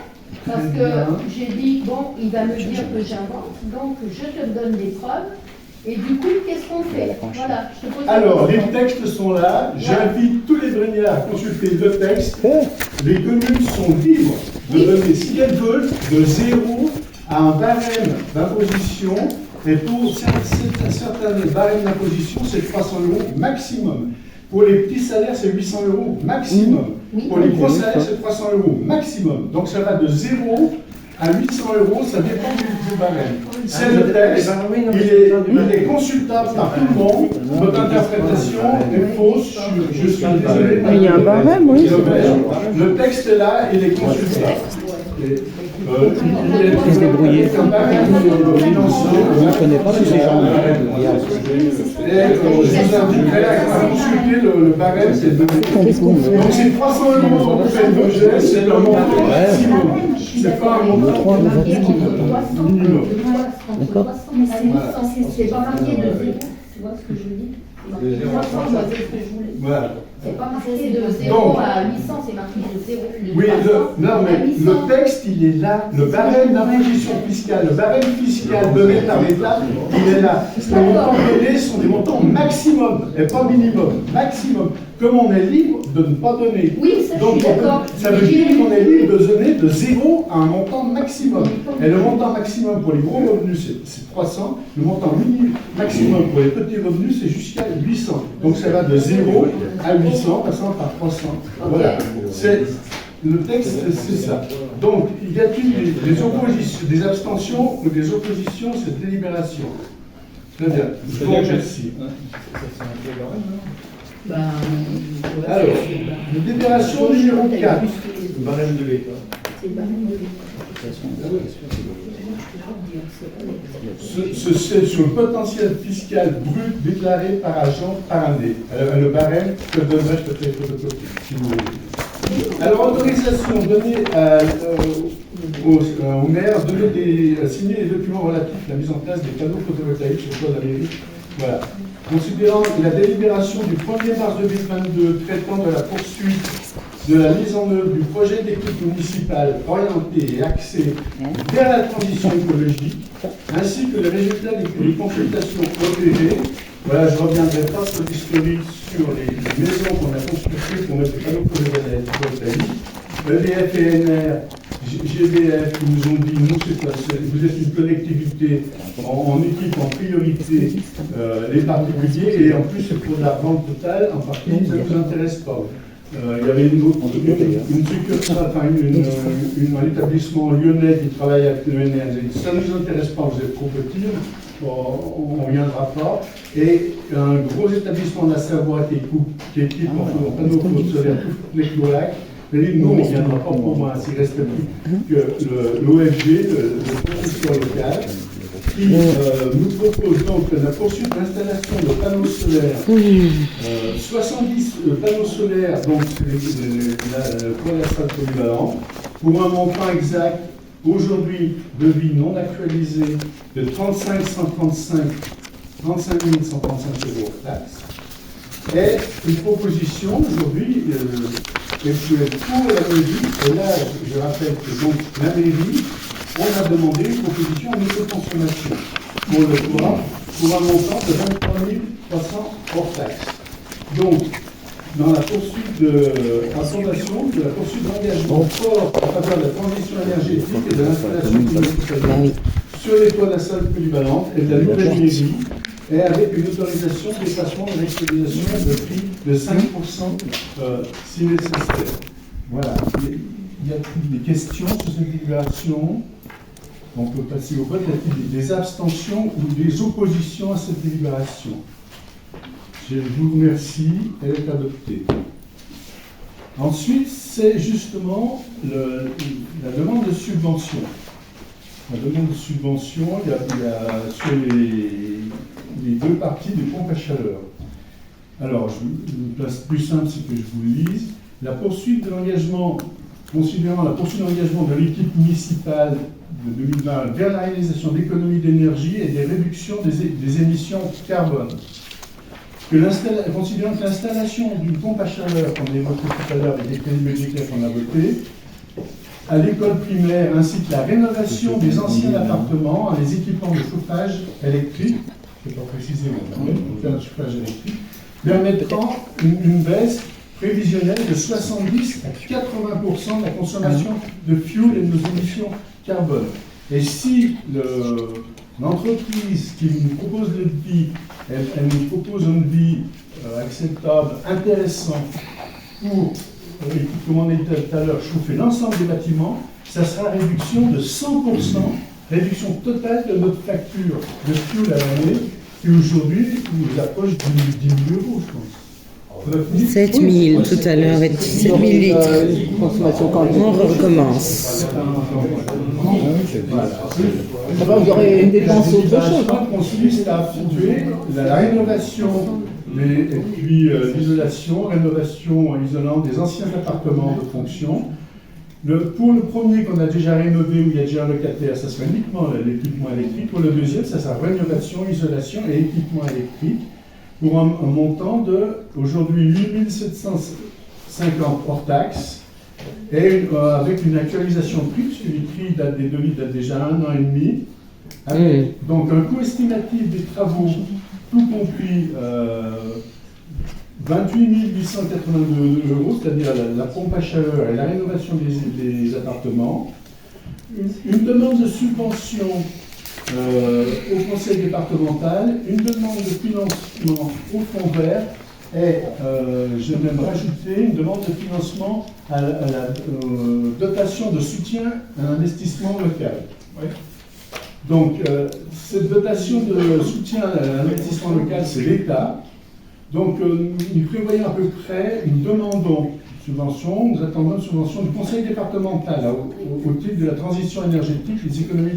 [SPEAKER 2] parce que j'ai dit, bon, il va me dire que j'invente, donc je te donne des preuves. Et du coup, qu'est-ce qu'on fait? Voilà, je te pose la
[SPEAKER 1] Alors, les
[SPEAKER 2] question.
[SPEAKER 1] textes sont là. J'invite tous les Brégnards à consulter le texte. Les communes sont libres de donner, si elles veulent, de 0 à un barème d'imposition. Et pour certains barèmes d'imposition, c'est 300 € maximum. Pour les petits salaires, c'est 800 € maximum. Pour les gros salaires, c'est 300 € maximum. Donc ça va de 0 à 800 €, ça dépend du barème. C'est le texte, il est consultable par tout le monde. Votre interprétation est fausse, je suis désolé.
[SPEAKER 4] Il y a un barème, oui.
[SPEAKER 1] Le texte est là, il est consultable.
[SPEAKER 6] Faut se débrouiller.
[SPEAKER 1] Un barème financier.
[SPEAKER 6] Je ne connais pas tous ces gens.
[SPEAKER 1] Et je vous inviterai à consulter le barème, c'est de. Donc c'est 300 € pour faire le budget, c'est le montant maximum. C'est pas un montant minimum.
[SPEAKER 2] D'accord. C'est pas marqué de 0, tu vois ce que je veux dire? C'est marqué 300, moi, c'est ce que je voulais.
[SPEAKER 1] Voilà.
[SPEAKER 2] C'est pas marqué de 0 à 800, c'est marqué de 0.
[SPEAKER 1] Oui, non, mais le texte, il est là. Le barème d'imposition fiscale, le barème fiscal donné par l'État, il est là. Les montants donnés sont des montants maximum, et pas minimum. Maximum. Comme on est libre de ne pas donner.
[SPEAKER 2] Oui, ça, je suis d'accord.
[SPEAKER 1] Ça veut dire qu'on est libre de donner de 0 à un montant maximum. Et le montant maximum pour les gros revenus, c'est 300. Le montant maximum pour les petits revenus, c'est jusqu'à 800. Donc ça va de 0 à 800, passant par 300. Voilà. Le texte, c'est ça. Donc, y a-t-il des oppositions, des abstentions ou des oppositions à cette délibération? Très bien. Je vous remercie. Alors, délibération numéro 4.
[SPEAKER 5] Le barème de l'État.
[SPEAKER 1] C'est sur le potentiel fiscal brut déclaré par agent par année. Le barème que donnerai peut-être photocopie, si vous voulez. Alors, autorisation donnée au maire de signer les documents relatifs à la mise en place des panneaux photovoltaïques sur le toit de la mairie. Voilà. Considérant la délibération du 1er mars 2022 traitant de la poursuite de la mise en œuvre du projet d'équipe municipale orienté et axé vers la transition écologique, ainsi que les résultats des consultations OPG. Voilà, je ne reviendrai pas sur l'historique sur les maisons qu'on a construites pour mettre des panneaux photovoltaïques. EDF et NR, GDF, ils nous ont dit, nous, vous êtes une collectivité en équipe en priorité les particuliers, et en plus c'est pour de la vente totale, en partie, ça ne vous intéresse pas. Il y avait une succursale, enfin un établissement lyonnais qui travaille avec le NR. Ça ne nous intéresse pas, vous êtes trop petits, on ne reviendra pas. Et un gros établissement de la Savoie qui équipe en panneaux solaires toutes les cloaques. Mais nous, on ne viendra pas pour moi, s'il reste plus que l'OFG, le producteur local, qui nous propose donc la poursuite de l'installation de panneaux solaires, 70 panneaux solaires, donc pour la salle polyvalente, pour un montant exact, aujourd'hui, de vie non actualisé, de 35 135 euros hors taxe. Et une proposition aujourd'hui pour la mairie, et là je rappelle que donc la mairie, on a demandé une proposition en autoconsommation pour le toit pour un montant de 23 300 hors taxe. Donc, dans la poursuite de la fondation, de la poursuite d'engagement fort en faveur de la transition énergétique et de l'installation de sur les toits de la salle polyvalente et de la nouvelle mairie, et avec une autorisation de dépassement de l'expédition de prix de 5% si nécessaire. Voilà. Il y a des questions sur cette délibération. On peut passer au vote. Y a-t-il des abstentions ou des oppositions à cette délibération? Je vous remercie. Elle est adoptée. Ensuite, c'est justement la demande de subvention. La demande de subvention, il y a sur les deux parties des pompes à chaleur. Alors, une place plus simple, c'est que je vous le lise. La poursuite de l'engagement, considérant la poursuite d'engagement de l'équipe municipale de 2020 vers la réalisation d'économies d'énergie et des réductions des émissions carbone. Considérant que l'installation d'une pompe à chaleur, comme on a évoqué tout à l'heure avec les crédits budgétaires qu'on a votés, à l'école primaire, ainsi que la rénovation des anciens appartements, les équipements de chauffage électrique, je ne vais pas préciser, mais un chauffage électrique, permettront une baisse prévisionnelle de 70 à 80% de la consommation de fuel et de nos émissions carbone. Et si l'entreprise qui nous propose le devis, elle nous propose un devis acceptable, intéressant pour, comme on a dit tout à l'heure, chauffer l'ensemble des bâtiments, ça sera réduction de 100%, réduction totale de notre facture de fuel à l'année, qui aujourd'hui nous approche de 10 000 euros, je pense.
[SPEAKER 3] 7 000 tout à l'heure et 17 000 litres. On recommence.
[SPEAKER 4] Vous aurez une dépense autre chose.
[SPEAKER 1] Consiste à situer la rénovation et puis l'isolation, rénovation isolante des anciens appartements de fonction. Pour le premier qu'on a déjà rénové, où il y a déjà un locataire, ça sera uniquement l'équipement électrique. Pour le deuxième, ça sera rénovation, isolation et équipement électrique. Pour un montant de, aujourd'hui, 8 750 hors taxe, et avec une actualisation de prix, puisque les prix des devis datent déjà 1 an et demi. Avec, donc un coût estimatif des travaux, tout compris, 28 882 euros, c'est-à-dire la pompe à chaleur et la rénovation des appartements. Une demande de subvention au conseil départemental, une demande de financement au fonds vert et je vais même rajouter une demande de financement à la dotation de soutien à l'investissement local. Ouais. Donc cette dotation de soutien à l'investissement local, c'est l'État. Donc, nous prévoyons à peu près, nous demandons une subvention, nous attendons une subvention du conseil départemental au titre de la transition énergétique, les économies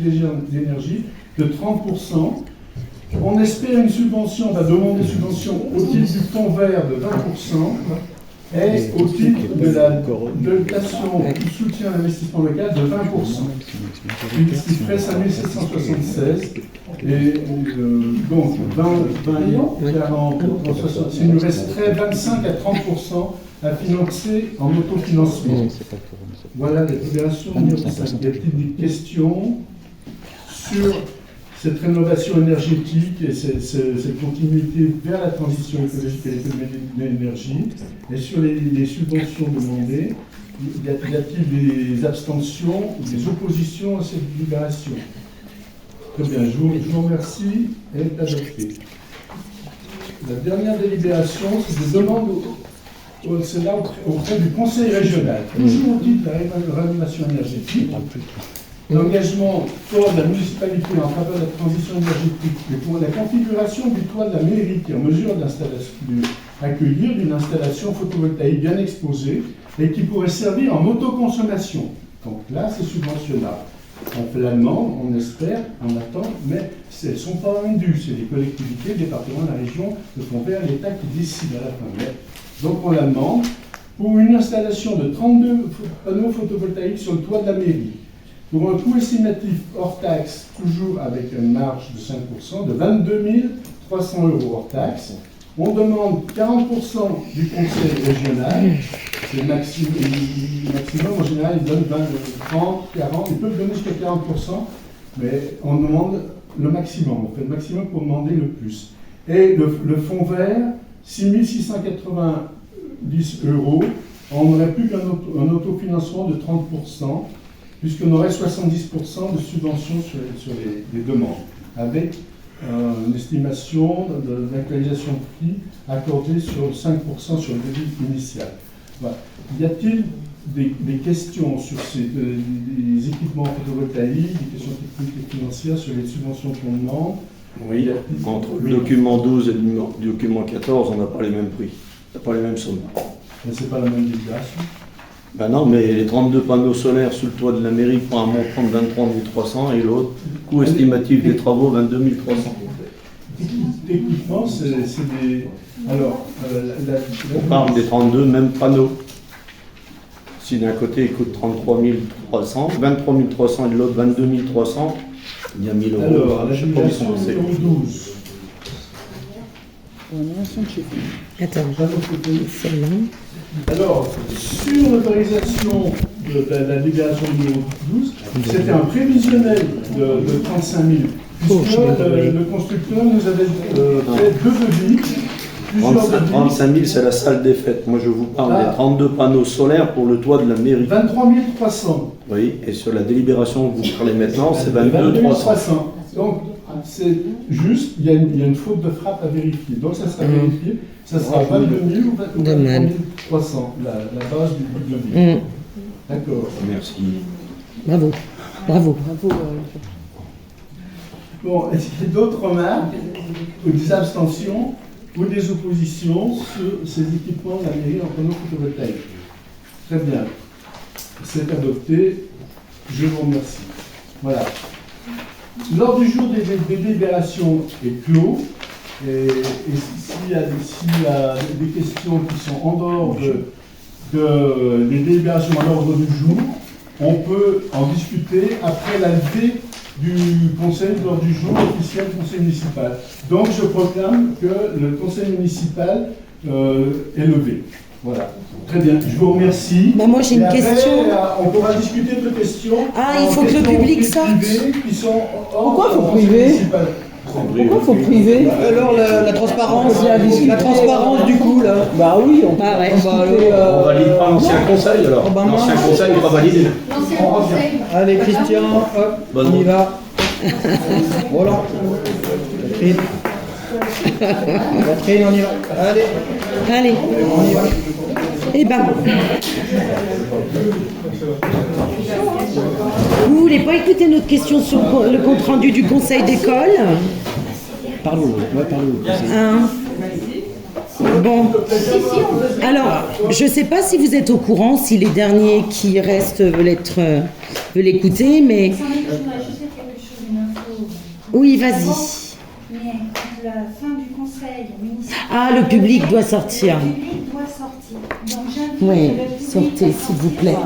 [SPEAKER 1] d'énergie de 30%. On espère une subvention, on va demander une subvention au titre du fonds vert de 20% et au titre de la dotation du soutien à l'investissement local de 20%. Ce qui ferait 5776. Et donc 20, 40, 60, il nous resterait 25 à 30% à financer en autofinancement. Voilà la libération numéro 5. Y a-t-il des questions sur cette rénovation énergétique et cette continuité vers la transition écologique et l'économie de l'énergie, et sur les subventions demandées, y a-t-il des abstentions ou des oppositions à cette libération? Très bien, je vous remercie, elle est adoptée. La dernière délibération, c'est des demandes au Sénat auprès du Conseil régional. Toujours au titre de la rénovation énergétique. L'engagement fort de la municipalité en faveur de la transition énergétique et pour la configuration du toit de la mairie qui est en mesure d'accueillir une installation photovoltaïque bien exposée et qui pourrait servir en autoconsommation. Donc là, c'est subventionnable. On fait la demande, on espère, on attend, mais elles ne sont pas indues. C'est les collectivités, le département, la région, le fonds vert, l'État qui décide à la fin. Donc on la demande pour une installation de 32 panneaux photovoltaïques sur le toit de la mairie. Pour un coût estimatif hors taxe, toujours avec une marge de 5%, de 22 300 € hors taxe. On demande 40% du conseil régional. C'est le maximum, en général, ils donnent 20, 30, 40, ils peuvent donner jusqu'à 40%, mais on demande le maximum. On fait le maximum pour demander le plus. Et le fonds vert, 6 690 €, on n'aurait plus qu'un autofinancement de 30%. Puisqu'on aurait 70% de subventions sur les demandes, avec une estimation de l'actualisation de prix accordée sur 5% sur le devis initial. Voilà. Y a-t-il des questions sur les équipements photovoltaïques, des questions techniques et financières sur les subventions qu'on demande?
[SPEAKER 8] Oui, entre le document 12 et le document 14, on n'a pas les mêmes prix, on n'a pas les mêmes sommes.
[SPEAKER 1] Mais ce n'est pas la même délibération.
[SPEAKER 8] Ben non, mais les 32 panneaux solaires sous le toit de la mairie pour un montant de 23 300 et l'autre, coût estimatif des travaux, 22 300.
[SPEAKER 1] Techniquement, c'est des... Alors,
[SPEAKER 8] on parle des 32 mêmes panneaux. Si d'un côté il coûte 33 300, 23 300 et de l'autre 22 300, il y a 1000 €.
[SPEAKER 1] Alors, la jubilation numéro 12.
[SPEAKER 3] Attends, celle-là.
[SPEAKER 1] Alors, sur l'autorisation de la libération numéro 12, c'était un prévisionnel de 35 000, puisque le constructeur nous avait fait deux devis.
[SPEAKER 8] 35 000, c'est la salle des fêtes. Moi, je vous parle des 32 panneaux solaires pour le toit de la mairie.
[SPEAKER 1] 23 300.
[SPEAKER 8] Oui, et sur la délibération que vous parlez maintenant, c'est 22 300.
[SPEAKER 1] Donc, c'est juste, il y a une faute de frappe à vérifier. Donc, ça sera vérifié. Ça sera 22 000 ou 23 300, la base du devis. D'accord.
[SPEAKER 8] Merci.
[SPEAKER 3] Bravo. Bravo.
[SPEAKER 1] Bon, est-ce qu'il y a d'autres remarques ou des abstentions ou des oppositions sur ces équipements de la mairie en panneaux photovoltaïques? Très bien. C'est adopté. Je vous remercie. Voilà. L'ordre du jour des délibérations est clos. Et s'il y a des questions qui sont en dehors des délibérations à l'ordre du jour, on peut en discuter après la levée du conseil de l'ordre du jour officiel du conseil municipal. Donc je proclame que le conseil municipal est levé. Voilà. Très bien, je vous remercie.
[SPEAKER 3] Ben moi j'ai une question.
[SPEAKER 1] On pourra discuter de questions.
[SPEAKER 3] Ah, il faut que le public sorte.
[SPEAKER 1] Qui sont
[SPEAKER 4] Pourquoi il faut priver? Pourquoi il faut priver?
[SPEAKER 10] Alors la transparence, la transparence du coup là.
[SPEAKER 4] Bah oui, on
[SPEAKER 3] Ah ouais.
[SPEAKER 8] On valide pas l'ancien conseil alors. L'ancien conseil n'est pas validé.
[SPEAKER 2] L'ancien conseil.
[SPEAKER 10] Allez Christian, hop, on y va. Voilà. Catherine, on y va. Allez,
[SPEAKER 3] Allez.
[SPEAKER 10] on y va.
[SPEAKER 3] Eh ben. Vous voulez pas écouter notre question sur le compte rendu du conseil d'école?
[SPEAKER 6] Parle-nous, ouais, parle-nous.
[SPEAKER 3] Bon,
[SPEAKER 2] Si, on veut bien.
[SPEAKER 3] alors, je ne sais pas si vous êtes au courant, si les derniers qui restent veulent l'écouter, mais...
[SPEAKER 11] Attendez, je voudrais juste dire quelque chose, une info.
[SPEAKER 3] Oui, vas-y.
[SPEAKER 11] Mais à la fin du conseil municipal...
[SPEAKER 3] Ah, le public doit sortir.
[SPEAKER 11] Le public doit sortir. Donc j'invite
[SPEAKER 3] Oui,
[SPEAKER 11] le public
[SPEAKER 3] sortez,
[SPEAKER 11] à
[SPEAKER 3] s'il vous
[SPEAKER 11] sortir,
[SPEAKER 3] plaît.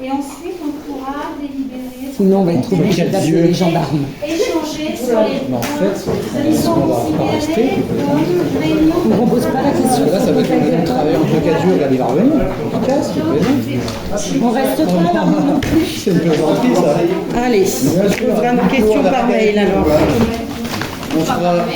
[SPEAKER 11] Et ensuite, on pourra délibérer...
[SPEAKER 3] Sinon, on va être obligé d'appeler les gendarmes.
[SPEAKER 11] Échanger sur les
[SPEAKER 6] Mais en fait,
[SPEAKER 11] ils sont considérés comme réunions...
[SPEAKER 3] On ne propose pas la question.
[SPEAKER 6] là, ça va être un travail entre cas dur, là, il va revenir.
[SPEAKER 3] On reste pas là, moi non plus.
[SPEAKER 6] C'est une plaisanterie, ça.
[SPEAKER 3] Allez, je poserai nos questions par mail alors.
[SPEAKER 6] On sera...